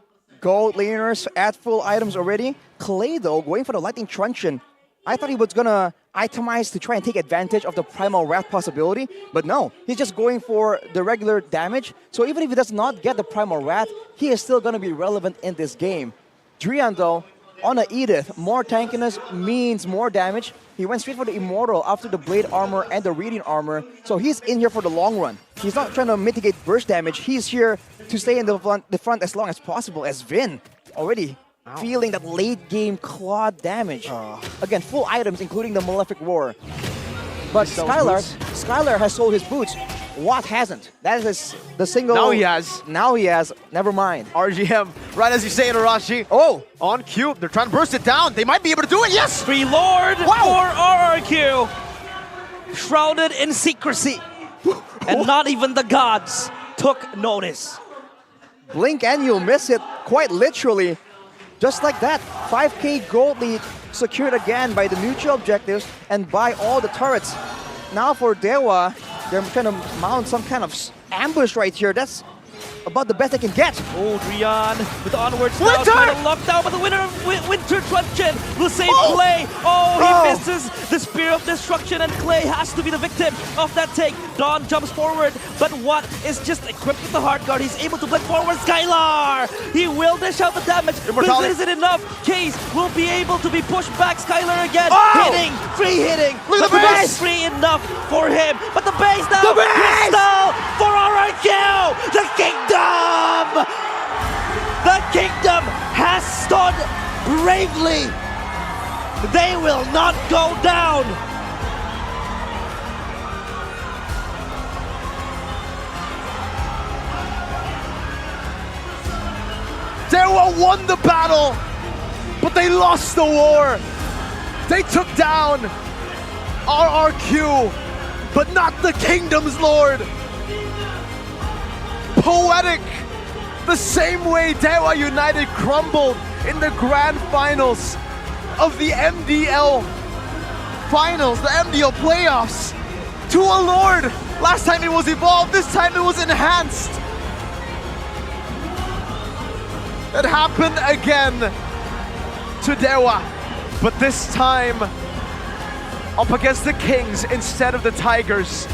[SPEAKER 3] Gold laners at full items already. Clay though, going for the Lightning Truncheon. I thought he was gonna itemize to try and take advantage of the Primal Wrath possibility, but no, he's just going for the regular damage. So even if he does not get the Primal Wrath, he is still gonna be relevant in this game. Drian though, on a Edith, more tankiness means more damage. He went straight for the Immortal after the Blade Armor and the Reading Armor, so he's in here for the long run. He's not trying to mitigate burst damage, he's here to stay in the front as long as possible, as Vin already feeling that late game claw damage. Again, full items including the Malefic Roar. But Skylar has sold his boots. Watt hasn't. That is the single.
[SPEAKER 1] Now he has.
[SPEAKER 3] Now he has. Never mind.
[SPEAKER 1] RGM, right as you say it, Arashi.
[SPEAKER 3] Oh!
[SPEAKER 1] On cue, they're trying to burst it down. They might be able to do it, yes!
[SPEAKER 2] Free Lord for RRQ. Shrouded in secrecy. And not even the gods took notice.
[SPEAKER 3] Blink and you'll miss it, quite literally. Just like that, 5k gold lead secured again by the mutual objectives and by all the turrets. Now for DEWA, they're trying to mount some kind of ambush right here. That's about the best they can get.
[SPEAKER 2] Oh, Drian with the onwards now, trying to lock down, but the winner of Winter Truncheon will save Clay. Oh, he misses the Spear of Destruction, and Clay has to be the victim of that take. Dawn jumps forward, but Watt is just equipped with the Heart Guard. He's able to blink forward. Skylar! He will dish out the damage. This isn't enough. Case will be able to be pushed back. Skylar again. Hitting, free hitting.
[SPEAKER 1] Look at the base!
[SPEAKER 2] Free enough for him, but the base now. Crystal for RRQ! The kingdom! The kingdom has stood bravely. They will not go down.
[SPEAKER 1] DEWA won the battle, but they lost the war. They took down RRQ, but not the Kingdom's Lord. Poetic, the same way DEWA United crumbled in the grand finals of the MDL finals, the MDL playoffs, to a Lord. Last time it was evolved, this time it was enhanced. It happened again to DEWA, but this time up against the Kings instead of the Tigers.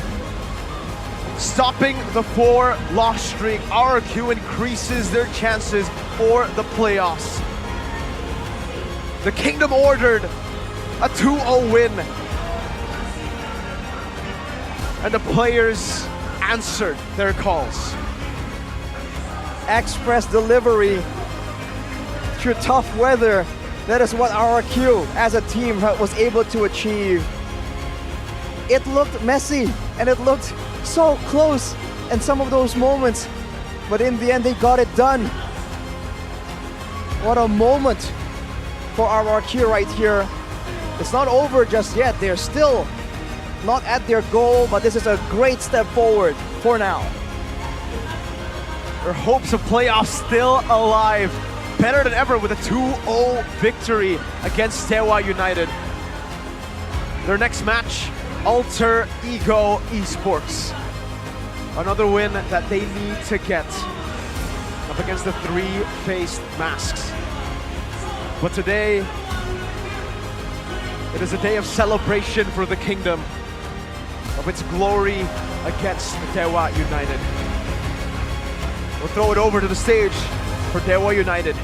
[SPEAKER 1] Stopping the 4-loss streak, RRQ increases their chances for the playoffs. The Kingdom ordered a 2-0 win, and the players answered their calls.
[SPEAKER 3] Express delivery through tough weather. That is what RRQ as a team was able to achieve. It looked messy and it looked so close in some of those moments, but in the end they got it done. What a moment for RRQ right here. It's not over just yet. They're still not at their goal, but this is a great step forward for now.
[SPEAKER 1] Their hopes of playoffs still alive. Better than ever with a 2-0 victory against DEWA United. Their next match, Alter Ego Esports. Another win that they need to get up against the three-faced masks. But today, it is a day of celebration for the Kingdom of its glory against DEWA United. We'll throw it over to the stage for DEWA United.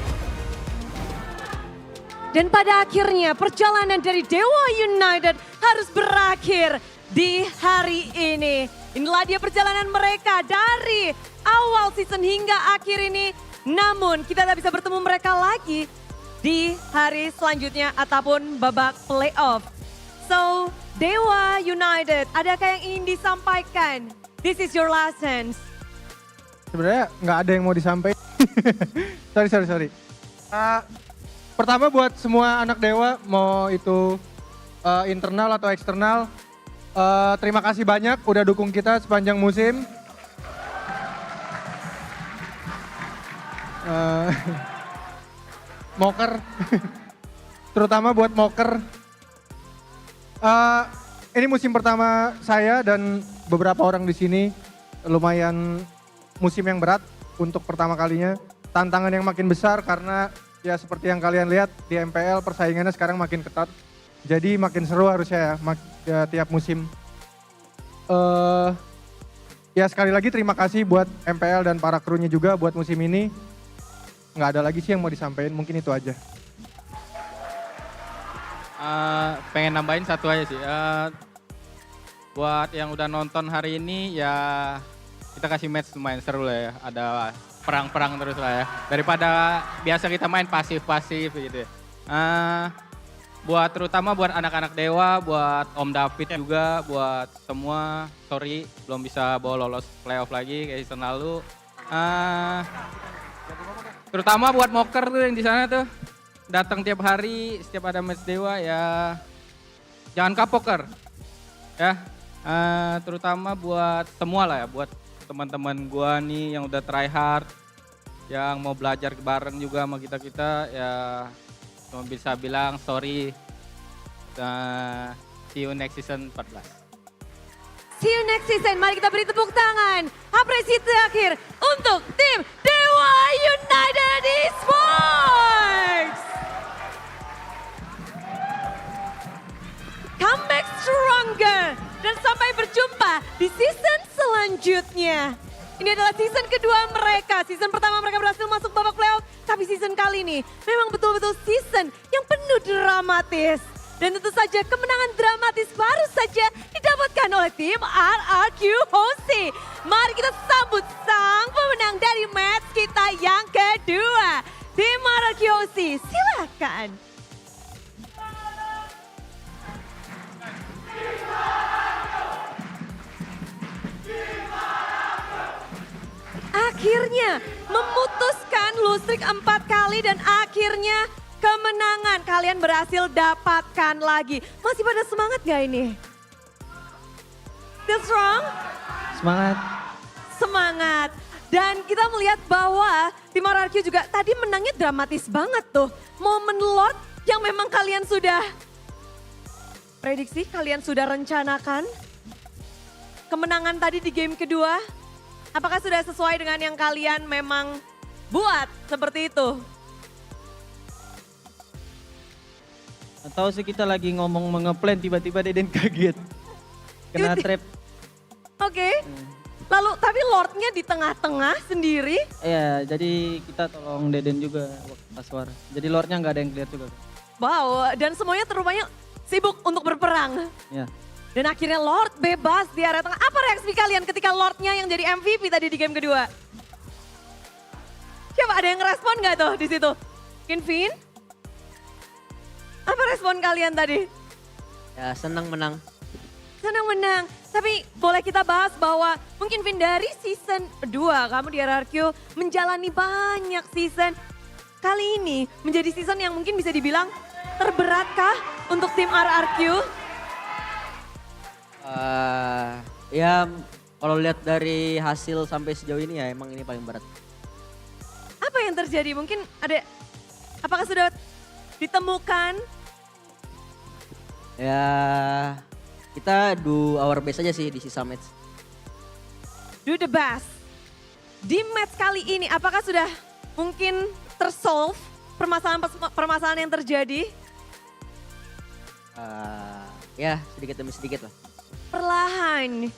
[SPEAKER 4] Dan pada akhirnya perjalanan dari DEWA United harus berakhir di hari ini. Inilah dia perjalanan mereka dari awal season hingga akhir ini. Namun kita tak bisa bertemu mereka lagi di hari selanjutnya ataupun babak playoff. So, DEWA United, adakah yang ingin disampaikan? This is your last chance.
[SPEAKER 5] Sebenarnya nggak ada yang mau disampaikan. sorry. Pertama buat semua anak DEWA, mau itu internal atau eksternal, terima kasih banyak udah dukung kita sepanjang musim. Moker, terutama buat Moker. Ini musim pertama saya dan beberapa orang di sini, lumayan musim yang berat untuk pertama kalinya. Tantangan yang makin besar karena ya seperti yang kalian lihat di MPL persaingannya sekarang makin ketat. Jadi makin seru harusnya ya tiap musim. Ya sekali lagi terima kasih buat MPL dan para krunya juga buat musim ini. Nggak ada lagi sih yang mau disampaikan, mungkin itu aja.
[SPEAKER 6] Pengen nambahin satu aja sih. Buat yang udah nonton hari ini ya kita kasih match lumayan seru lah ya. Ada perang-perang terus lah ya. Daripada biasa kita main pasif-pasif gitu ya. Buat terutama buat anak-anak DEWA, buat Om David juga, buat semua. Sorry belum bisa bawa lolos playoff lagi kayak season lalu. Terutama buat Moker tuh yang di sana tuh. Datang tiap hari, setiap ada match DEWA ya. Jangan kapoker. Ya. Terutama buat semua lah ya, buat teman-teman gua nih yang udah try hard, yang mau belajar bareng juga sama kita-kita ya cuma bisa bilang sorry. See you next season 14.
[SPEAKER 4] See you next season. Mari kita beri tepuk tangan. Apresiasi terakhir untuk tim DEWA United Esports. Come back stronger. Dan sampai berjumpa di season selanjutnya. Ini adalah season kedua mereka. Season pertama mereka berhasil masuk babak playoff. Tapi season kali ini memang betul-betul season yang penuh dramatis. Dan tentu saja kemenangan dramatis baru saja didapatkan oleh tim RRQ Hosi. Mari kita sambut sang pemenang dari match kita yang kedua. Tim RRQ Hosi, silakan. Akhirnya memutuskan lose streak 4 kali dan akhirnya kemenangan kalian berhasil dapatkan lagi. Masih pada semangat gak ini? Still strong?
[SPEAKER 7] Semangat.
[SPEAKER 4] Semangat. Dan kita melihat bahwa tim RRQ juga tadi menangnya dramatis banget tuh. Momen Lord yang memang kalian sudah prediksi, kalian sudah rencanakan. Kemenangan tadi di game kedua, apakah sudah sesuai dengan yang kalian memang buat seperti itu?
[SPEAKER 7] Atau sih kita lagi ngomong mengeplan tiba-tiba Deden kaget. Kena trap.
[SPEAKER 4] Oke. Lalu tapi Lordnya di tengah-tengah sendiri.
[SPEAKER 7] Iya, jadi kita tolong Deden juga pas war. Jadi Lordnya nggak ada yang clear juga.
[SPEAKER 4] Wow, dan semuanya terupanya sibuk untuk berperang.
[SPEAKER 7] Ya.
[SPEAKER 4] Dan akhirnya Lord bebas di area tengah. Apa reaksi kalian ketika Lordnya yang jadi MVP tadi di game kedua? Siapa ada yang ngerespon nggak tuh di situ? Mungkin Vin? Apa respon kalian tadi?
[SPEAKER 8] Ya senang menang.
[SPEAKER 4] Senang menang. Tapi boleh kita bahas bahwa mungkin Vin dari season 2 kamu di RRQ menjalani banyak season. Kali ini menjadi season yang mungkin bisa dibilang terberatkah untuk tim RRQ?
[SPEAKER 8] Ya kalau lihat dari hasil sampai sejauh ini ya emang ini paling berat.
[SPEAKER 4] Apa yang terjadi? Mungkin ada, apakah sudah ditemukan?
[SPEAKER 8] Ya kita do our best aja sih di sisa match.
[SPEAKER 4] Do the best. Di match kali ini apakah sudah mungkin tersolve permasalahan yang terjadi?
[SPEAKER 8] Ya sedikit demi sedikit lah.
[SPEAKER 4] Perlahan.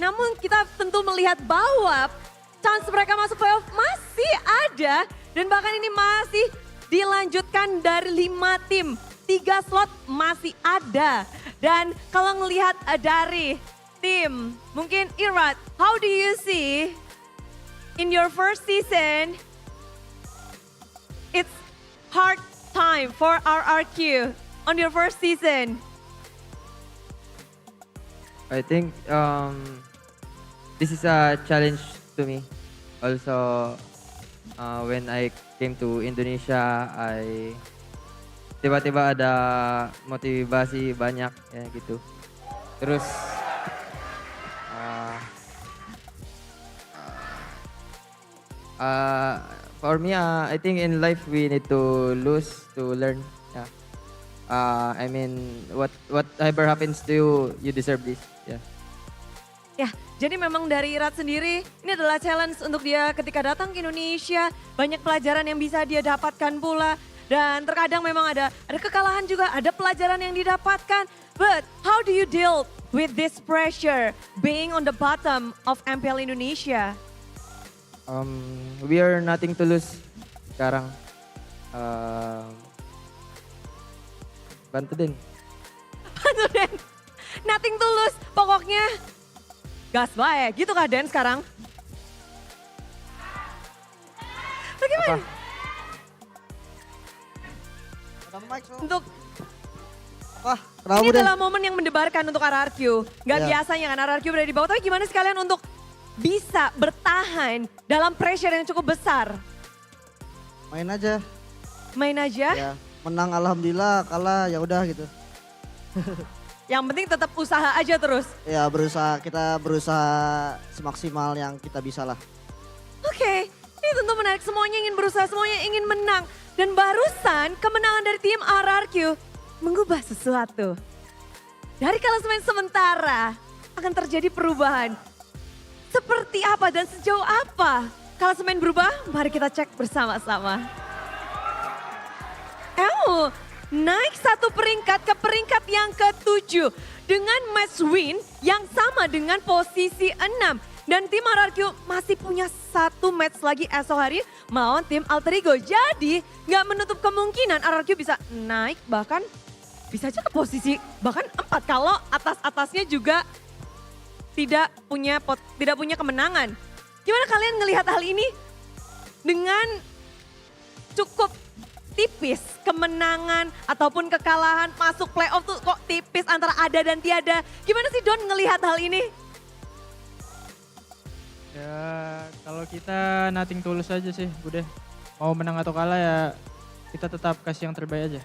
[SPEAKER 4] Namun kita tentu melihat bahwa chance mereka masuk playoff masih ada. Dan bahkan ini masih dilanjutkan dari 5 tim. 3 slot masih ada. Dan kalau ngelihat dari tim, mungkin Irat, how do you see in your first season, it's hard time for RRQ on your first season?
[SPEAKER 9] I think this is a challenge to me. Also, when I came to Indonesia, tiba-tiba ada motivasi banyak ya gitu. Terus for me, I think in life we need to lose to learn. Yeah. I mean, whatever happens to you, you deserve this. Yeah.
[SPEAKER 4] Ya, jadi memang dari Irat sendiri, ini adalah challenge untuk dia ketika datang ke Indonesia. Banyak pelajaran yang bisa dia dapatkan pula. Dan terkadang memang ada kekalahan juga, ada pelajaran yang didapatkan. But how do you deal with this pressure being on the bottom of MPL Indonesia?
[SPEAKER 9] We are nothing to lose sekarang. Bantu Den.
[SPEAKER 4] Bantu Den, nothing tulus, pokoknya gas bae, gitu kah Den sekarang? Bagaimana? Untuk
[SPEAKER 3] Kenapa
[SPEAKER 4] ini
[SPEAKER 3] Den?
[SPEAKER 4] adalah momen yang mendebarkan untuk RRQ. Gak biasanya kan RRQ berada di bawah, tapi gimana sih kalian untuk bisa bertahan dalam pressure yang cukup besar?
[SPEAKER 10] Main aja.
[SPEAKER 4] Main aja,
[SPEAKER 10] Ya, menang alhamdulillah, kalah ya udah gitu.
[SPEAKER 4] yang penting tetap usaha aja terus.
[SPEAKER 10] Ya kita berusaha semaksimal yang kita bisa lah.
[SPEAKER 4] Oke, ini tentu menarik. Semuanya ingin berusaha, semuanya ingin menang. Dan barusan kemenangan dari tim RRQ mengubah sesuatu. Dari klasemen sementara akan terjadi perubahan. Seperti apa dan sejauh apa klasemen berubah? Mari kita cek bersama-sama. Naik 1 peringkat ke peringkat yang ke-7 dengan match win yang sama dengan posisi 6. Dan tim RRQ masih punya 1 match lagi esok hari melawan tim Alter Ego. Jadi nggak menutup kemungkinan RRQ bisa naik bahkan bisa aja ke posisi bahkan 4 kalau atas-atasnya juga tidak punya kemenangan. Gimana kalian ngelihat hal ini dengan cukup tipis kemenangan ataupun kekalahan masuk playoff tuh kok tipis antara ada dan tiada. Gimana sih Don ngelihat hal ini?
[SPEAKER 6] Ya kalau kita nothing tulus aja sih udah.
[SPEAKER 7] mau menang atau kalah ya kita tetap kasih yang terbaik aja.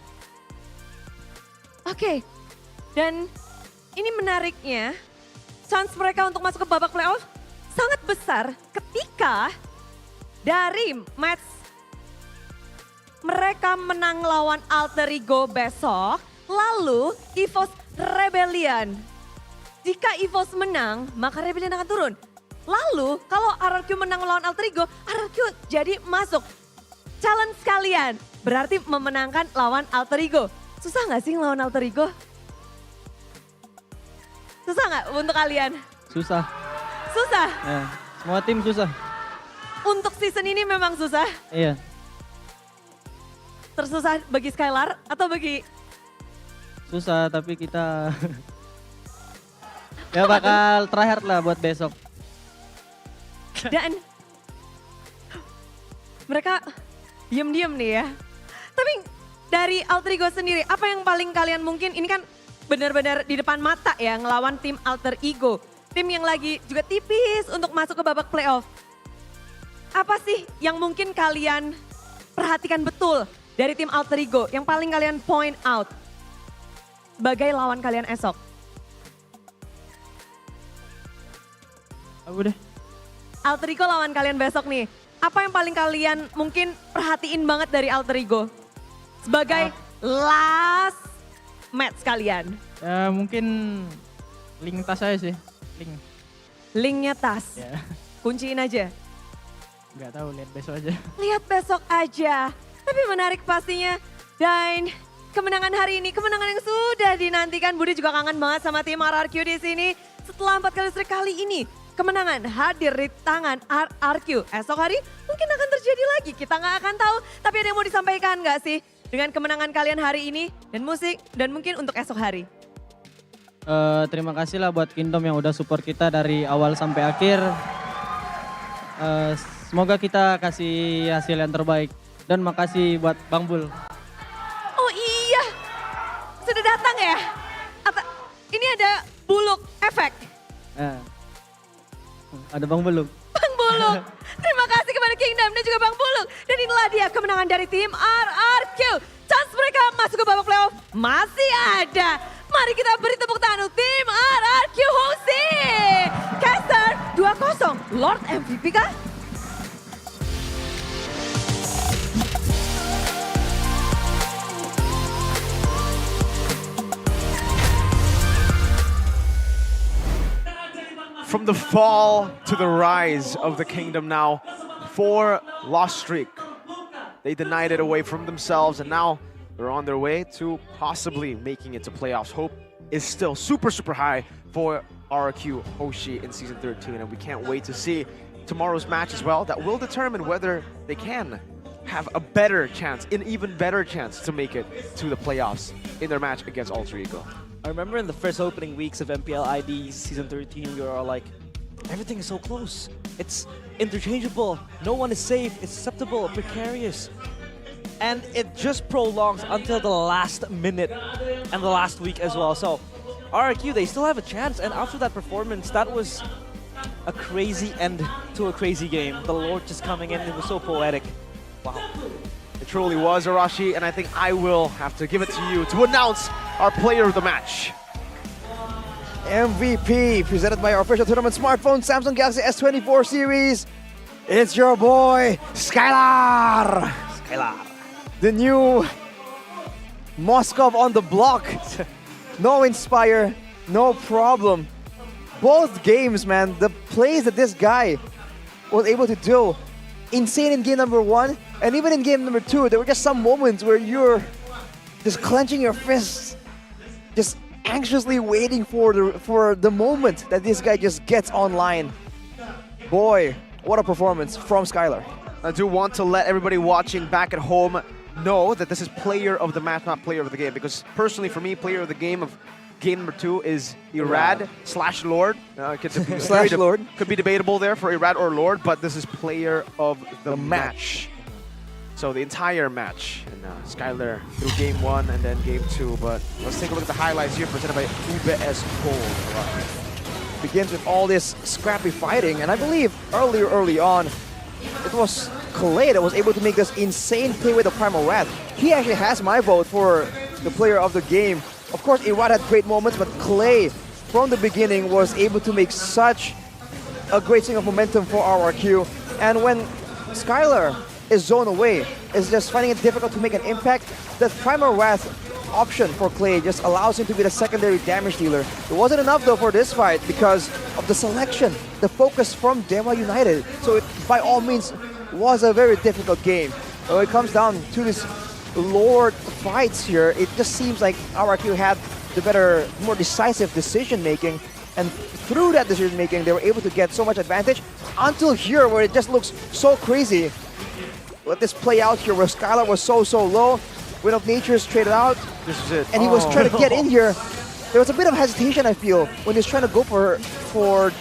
[SPEAKER 4] Oke, dan ini menariknya, chance mereka untuk masuk ke babak playoff sangat besar ketika dari match mereka menang lawan Alter Ego besok, lalu EVOS Rebellion. Jika EVOS menang, maka Rebellion akan turun. Lalu kalau RRQ menang lawan Alter Ego, RRQ jadi masuk. Challenge kalian berarti memenangkan lawan Alter Ego. Susah nggak sih lawan Alter Ego? Susah nggak untuk kalian?
[SPEAKER 7] Susah.
[SPEAKER 4] Susah?
[SPEAKER 7] Ya, semua tim susah.
[SPEAKER 4] Untuk season ini memang susah?
[SPEAKER 7] Iya.
[SPEAKER 4] Tersusah bagi Skylar atau bagi...
[SPEAKER 7] Susah tapi kita ya bakal tryhard lah buat besok.
[SPEAKER 4] Dan mereka diem-diem nih ya. Tapi dari Alter Ego sendiri, apa yang paling kalian mungkin, ini kan benar-benar di depan mata ya ngelawan tim Alter Ego. Tim yang lagi juga tipis untuk masuk ke babak playoff. Apa sih yang mungkin kalian perhatikan betul dari tim Alter Ego yang paling kalian point out sebagai lawan kalian esok?
[SPEAKER 7] Aku deh.
[SPEAKER 4] Alter Ego lawan kalian besok nih. Apa yang paling kalian mungkin perhatiin banget dari Alter Ego? Sebagai last match kalian.
[SPEAKER 7] Ya mungkin link tas aja sih.
[SPEAKER 4] Linknya tas.
[SPEAKER 7] Ya.
[SPEAKER 4] Kunciin aja.
[SPEAKER 7] Nggak tahu, lihat besok aja.
[SPEAKER 4] Lihat besok aja. Tapi menarik pastinya. Dan kemenangan hari ini, kemenangan yang sudah dinantikan. Budi juga kangen banget sama tim RRQ di sini. Setelah 4 kali streak kali ini, kemenangan hadir di tangan RRQ. Esok hari mungkin akan terjadi lagi, kita nggak akan tahu. Tapi ada yang mau disampaikan nggak sih dengan kemenangan kalian hari ini dan musik dan mungkin untuk esok hari?
[SPEAKER 7] Terima kasih lah buat Kingdom yang udah support kita dari awal sampai akhir. Semoga kita kasih hasil yang terbaik. Dan makasih buat Bang Bul.
[SPEAKER 4] Oh iya, sudah datang ya? Ini ada buluk efek.
[SPEAKER 7] Ada Bang Buluk.
[SPEAKER 4] Bang Buluk, terima kasih kepada Kingdom dan juga Bang Buluk. Dan inilah dia kemenangan dari tim RRQ. Chance mereka masuk ke babak playoff masih ada. Mari kita beri tepuk tangan untuk tim RRQ Hosi. Caster 2-0, Lord MVP kah?
[SPEAKER 1] From the fall to the rise of the kingdom now, 4 loss streak. They denied it away from themselves and now they're on their way to possibly making it to playoffs. Hope is still super, super high for RRQ Hoshi in Season 13 and we can't wait to see tomorrow's match as well. That will determine whether they can have a better chance, an even better chance to make it to the playoffs in their match against Alter Ego.
[SPEAKER 2] I remember in the first opening weeks of MPL ID Season 13, we were all like, everything is so close. It's interchangeable. No one is safe. It's susceptible, precarious. And it just prolongs until the last minute and the last week as well. So RRQ, they still have a chance. And after that performance, that was a crazy end to a crazy game. The Lord just coming in, it was so poetic. Wow.
[SPEAKER 1] It truly was, Arashi, and I think I will have to give it to you to announce our player of the match.
[SPEAKER 3] MVP presented by our official tournament smartphone, Samsung Galaxy S24 series. It's your boy, Skylar. The new Moskov on the block. No Inspire, no problem. Both games, man, the plays that this guy was able to do, insane in game number 1, and even in game number 2, there were just some moments where you're just clenching your fists, just anxiously waiting for the moment that this guy just gets online. Boy, what a performance from Skylar.
[SPEAKER 1] I do want to let everybody watching back at home know that this is player of the match, not player of the game, because personally for me, player of the game of game number 2 is Irad / Lord.
[SPEAKER 3] Lord.
[SPEAKER 1] Could be debatable there for Irad or Lord, but this is player of the match. So the entire match, and Skylar through game 1 and then game 2. But let's take a look at the highlights here presented by UBS Gold.
[SPEAKER 3] Begins with all this scrappy fighting, and I believe early on, it was Clay that was able to make this insane play with the Primal Wrath. He actually has my vote for the player of the game. Of course, Irad had great moments, but Clay, from the beginning, was able to make such a great swing of momentum for RRQ. And when Skylar is zoned away, is just finding it difficult to make an impact, the Primal Wrath option for Clay just allows him to be the secondary damage dealer. It wasn't enough though for this fight because of the selection, the focus from DEWA United. So it, by all means, was a very difficult game. When it comes down to this Lord fights here, it just seems like RRQ had the better, more decisive decision making, and through that decision making, they were able to get so much advantage until here where it just looks so crazy. Let this play out here where Skylar was so low. Wind of Nature's traded out,
[SPEAKER 1] This is it.
[SPEAKER 3] and he was trying to get in here. There was a bit of hesitation, I feel, when he was trying to go for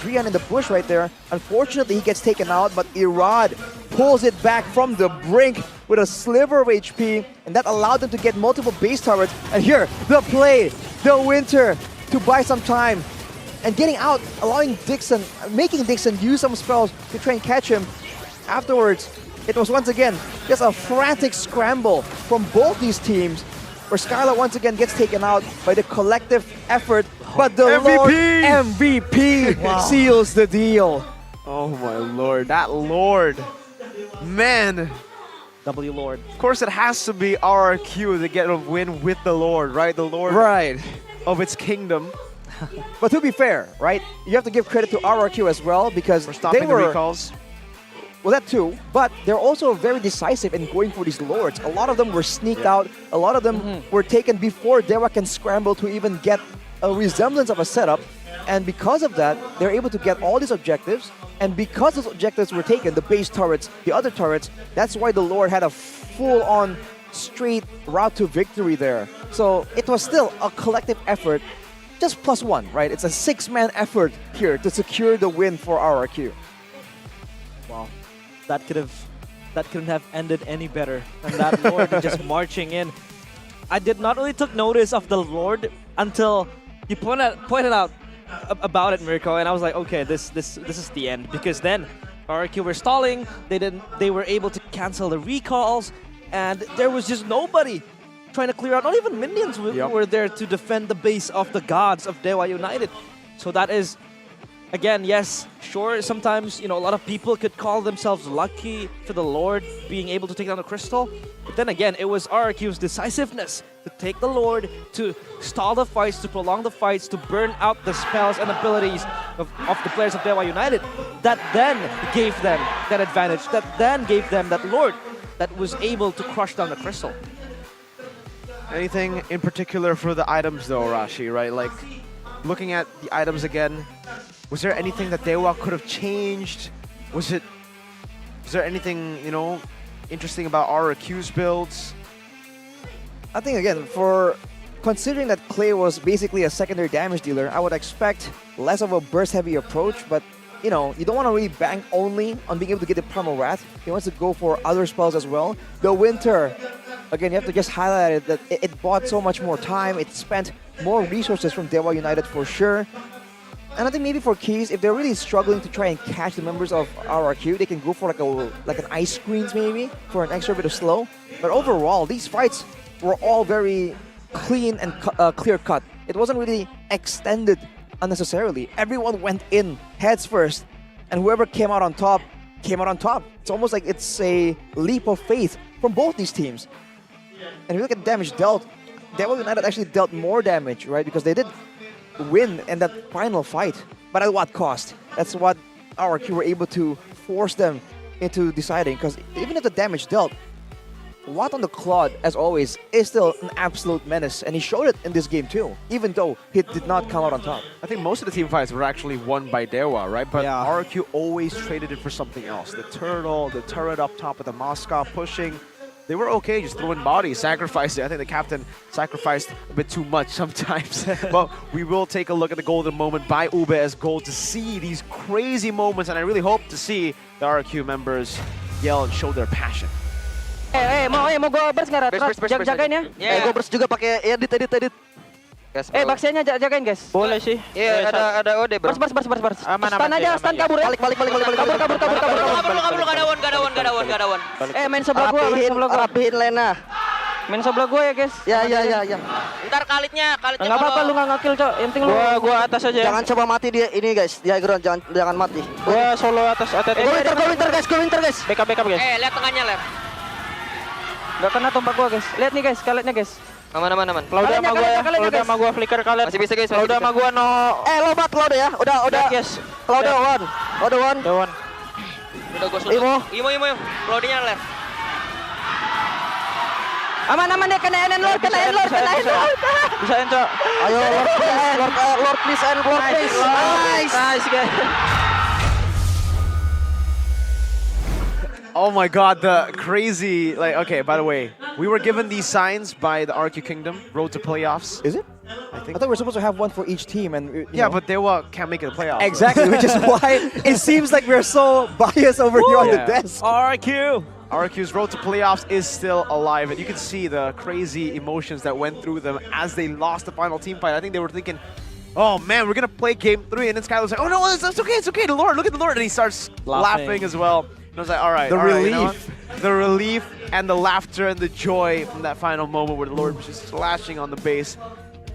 [SPEAKER 3] Drian in the bush right there. Unfortunately, he gets taken out, but Irad pulls it back from the brink with a sliver of HP, and that allowed them to get multiple base turrets. And here, the play, the Winter, to buy some time, and getting out, allowing Dixon, making Dixon use some spells to try and catch him. Afterwards, it was once again just a frantic scramble from both these teams, where Skylar once again gets taken out by the collective effort, but the
[SPEAKER 1] MVP!
[SPEAKER 3] Lord MVP seals the deal.
[SPEAKER 1] Oh my lord, that Lord. Man,
[SPEAKER 2] W Lord.
[SPEAKER 1] of course it has to be RRQ to get a win with the Lord, right? The Lord
[SPEAKER 3] Right.
[SPEAKER 1] of its kingdom.
[SPEAKER 3] But to be fair, right, you have to give credit to RRQ as well because
[SPEAKER 1] For stopping
[SPEAKER 3] they
[SPEAKER 1] the
[SPEAKER 3] were,
[SPEAKER 1] recalls.
[SPEAKER 3] well, that too, but they're also very decisive in going for these lords. A lot of them were sneaked out. A lot of them were taken before DEWA can scramble to even get a resemblance of a setup. And because of that, they're able to get all these objectives. And because those objectives were taken, the base turrets, the other turrets, that's why the Lord had a full-on straight route to victory there. So it was still a collective effort, just +1, right? It's a 6-man effort here to secure the win for RRQ.
[SPEAKER 2] Wow, that couldn't have ended any better than that Lord just marching in. I did not really took notice of the Lord until you pointed out about it, Mirko, and I was like, okay, this is the end, because then RRQ were stalling. They were able to cancel the recalls, and there was just nobody trying to clear out. Not even minions were there to defend the base of the gods of DEWA United. So that is, again, yes, sure, sometimes, you know, a lot of people could call themselves lucky for the Lord being able to take down the crystal. But then again, it was RRQ's decisiveness to take the Lord, to stall the fights, to prolong the fights, to burn out the spells and abilities of the players of DEWA United. That then gave them that advantage, that then gave them that Lord that was able to crush down the crystal.
[SPEAKER 1] Anything in particular for the items though, Rashi, right? Like, looking at the items again, was there anything that DEWA could have changed? Was there anything, you know, interesting about RRQ's builds?
[SPEAKER 3] I think, again, for considering that Clay was basically a secondary damage dealer, I would expect less of a burst-heavy approach, but, you know, you don't want to really bank only on being able to get the Primal Wrath. He wants to go for other spells as well. The Winter, again, you have to just highlight it, that it bought so much more time. It spent more resources from DEWA United for sure. And I think maybe for Keys, if they're really struggling to try and catch the members of RRQ, they can go for like an ice screens maybe for an extra bit of slow. But overall, these fights were all very clean and clear cut. It wasn't really extended unnecessarily. Everyone went in heads first, and whoever came out on top came out on top. It's almost like it's a leap of faith from both these teams. And if you look at damage dealt, DEWA United actually dealt more damage, right? Because they did win in that final fight, but at what cost? That's what RRQ were able to force them into deciding, because even if the damage dealt, Watt on the Claude, as always, is still an absolute menace, and he showed it in this game too, even though he did not come out on top.
[SPEAKER 1] I think most of the team fights were actually won by DEWA, right? But
[SPEAKER 2] Yeah.
[SPEAKER 1] RRQ always traded it for something else. The turtle, the turret up top with the Moscow pushing. They were okay just throwing bodies, sacrificing. I think the captain sacrificed a bit too much sometimes. But we will take a look at the golden moment by Ube as Gold to see these crazy moments. And I really hope to see the RRQ members yell and show their passion.
[SPEAKER 10] Mau gue burst nggak? Jagain ya. Gue burst juga pakai edit.
[SPEAKER 9] Gas,
[SPEAKER 7] Eh,
[SPEAKER 9] bro.
[SPEAKER 7] Baxiannya jagain guys.
[SPEAKER 6] Boleh sih.
[SPEAKER 9] Iya, ada Ode, bro.
[SPEAKER 7] Bars.
[SPEAKER 6] Aman,
[SPEAKER 7] Stun
[SPEAKER 6] aman,
[SPEAKER 7] aja,
[SPEAKER 6] aman,
[SPEAKER 7] stun
[SPEAKER 6] ya.
[SPEAKER 7] kabur ya.
[SPEAKER 10] Balik.
[SPEAKER 8] Kabur, gak ada one.
[SPEAKER 7] Main sebelah gua,
[SPEAKER 10] Rapihin Lena.
[SPEAKER 7] Main sebelah gua ya guys.
[SPEAKER 10] Ya.
[SPEAKER 8] Ntar kalitnya
[SPEAKER 7] Enggak apa-apa lu enggak nge-kill, Cok. Yang penting lu.
[SPEAKER 6] Gua atas aja.
[SPEAKER 10] Jangan coba mati dia ini guys. Di high ground jangan mati.
[SPEAKER 6] Gua solo atas.
[SPEAKER 10] Go winter guys.
[SPEAKER 6] Backup guys.
[SPEAKER 8] lihat tengahnya, Ler.
[SPEAKER 7] Enggak kena tombak gua guys. Lihat nih guys, kalian guys.
[SPEAKER 9] Aman.
[SPEAKER 6] Kalau udah sama gua ya.
[SPEAKER 7] kalian,
[SPEAKER 6] Kalau udah
[SPEAKER 7] guys.
[SPEAKER 6] sama gua flicker kalian.
[SPEAKER 9] Masih bisa, guys,
[SPEAKER 6] Kalau
[SPEAKER 9] masih
[SPEAKER 6] udah
[SPEAKER 9] bisa.
[SPEAKER 6] sama gua no.
[SPEAKER 10] Lobat Cloud ya. Udah.
[SPEAKER 6] Yes.
[SPEAKER 10] Cloud one.
[SPEAKER 6] Dewan.
[SPEAKER 8] Udah gua sudah. Imo. Loadingnya, Ler.
[SPEAKER 7] Aman deh, kena endlord.
[SPEAKER 6] Bisa Cok.
[SPEAKER 10] Ayo Lord please.
[SPEAKER 6] Nice guys.
[SPEAKER 1] Oh my god, the crazy, okay, by the way, we were given these signs by the RRQ Kingdom, Road to Playoffs.
[SPEAKER 3] Is it?
[SPEAKER 1] I think.
[SPEAKER 3] I thought we were supposed to have one for each team, and
[SPEAKER 1] Yeah, but DEWA can't make it a playoff.
[SPEAKER 3] exactly, which is why it seems like we're so biased over here on the
[SPEAKER 1] Yeah.
[SPEAKER 3] desk.
[SPEAKER 2] RRQ.
[SPEAKER 1] RRQ's Road to Playoffs is still alive, and you can see the crazy emotions that went through them as they lost the final team fight. I think they were thinking, oh man, we're gonna play game 3, and then Skylar's like, oh no, it's okay, the Lord, look at the Lord, and he starts laughing as well. And I was like, all right,
[SPEAKER 3] The
[SPEAKER 1] all right, you know
[SPEAKER 3] relief.
[SPEAKER 1] what? The relief and the laughter and the joy from that final moment where the Lord was just slashing on the base.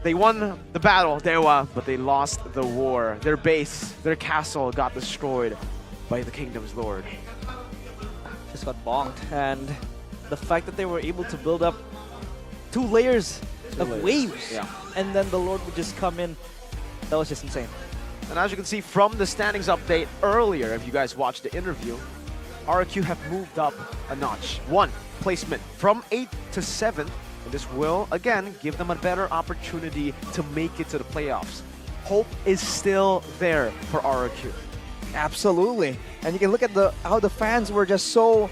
[SPEAKER 1] They won the battle, DEWA, but they lost the war. Their base, their castle got destroyed by the Kingdom's Lord.
[SPEAKER 2] Just got bonked, and the fact that they were able to build up 2 layers of waves,
[SPEAKER 1] Yeah.
[SPEAKER 2] and then the Lord would just come in, that was just insane.
[SPEAKER 1] And as you can see from the standings update earlier, if you guys watched the interview, RRQ have moved up a notch. 1 placement from 8th to 7th, and this will, again, give them a better opportunity to make it to the playoffs. Hope is still there for RRQ.
[SPEAKER 3] Absolutely. And you can look at how the fans were just so,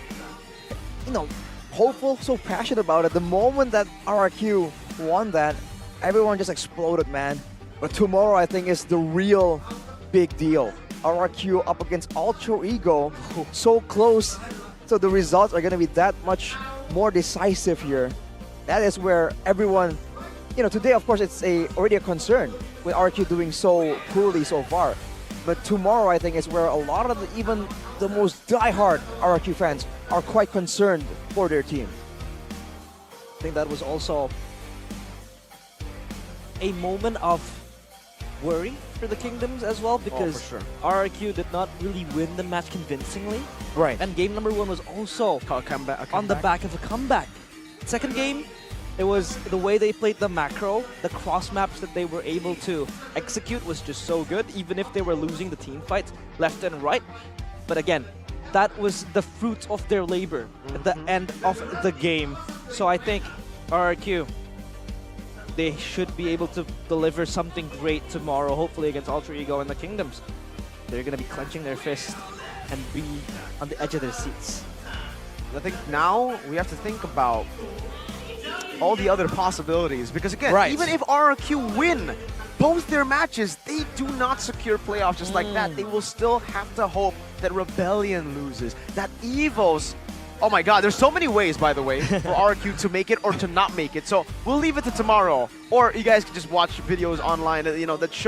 [SPEAKER 3] hopeful, so passionate about it. The moment that RRQ won that, everyone just exploded, man. But tomorrow, I think, is the real big deal. RRQ up against Ultra Ego, so close. So the results are going to be that much more decisive here. That is where everyone, today, of course, it's already a concern with RRQ doing so poorly so far. But tomorrow, I think, is where a lot of even the most diehard RRQ fans are quite concerned for their team.
[SPEAKER 2] I think that was also a moment of worry for the Kingdoms as well, because
[SPEAKER 1] for sure.
[SPEAKER 2] RRQ did not really win the match convincingly.
[SPEAKER 3] Right.
[SPEAKER 2] And game number 1 was also
[SPEAKER 1] A comeback.
[SPEAKER 2] on the back of a comeback. Second game, it was the way they played the macro, the cross maps that they were able to execute was just so good, even if they were losing the team fights left and right. But again, that was the fruit of their labor at the end of the game. So I think RRQ, they should be able to deliver something great tomorrow, hopefully against Ultra Ego and the Kingdoms. They're going to be clenching their fists and be on the edge of their seats.
[SPEAKER 1] I think now we have to think about all the other possibilities, because again,
[SPEAKER 3] Right.
[SPEAKER 1] even if RRQ win both their matches, they do not secure playoffs just like that. They will still have to hope that Rebellion loses, that EVOS. Oh my god, there's so many ways, by the way, for RRQ to make it or to not make it. So we'll leave it to tomorrow, or you guys can just watch videos online, that show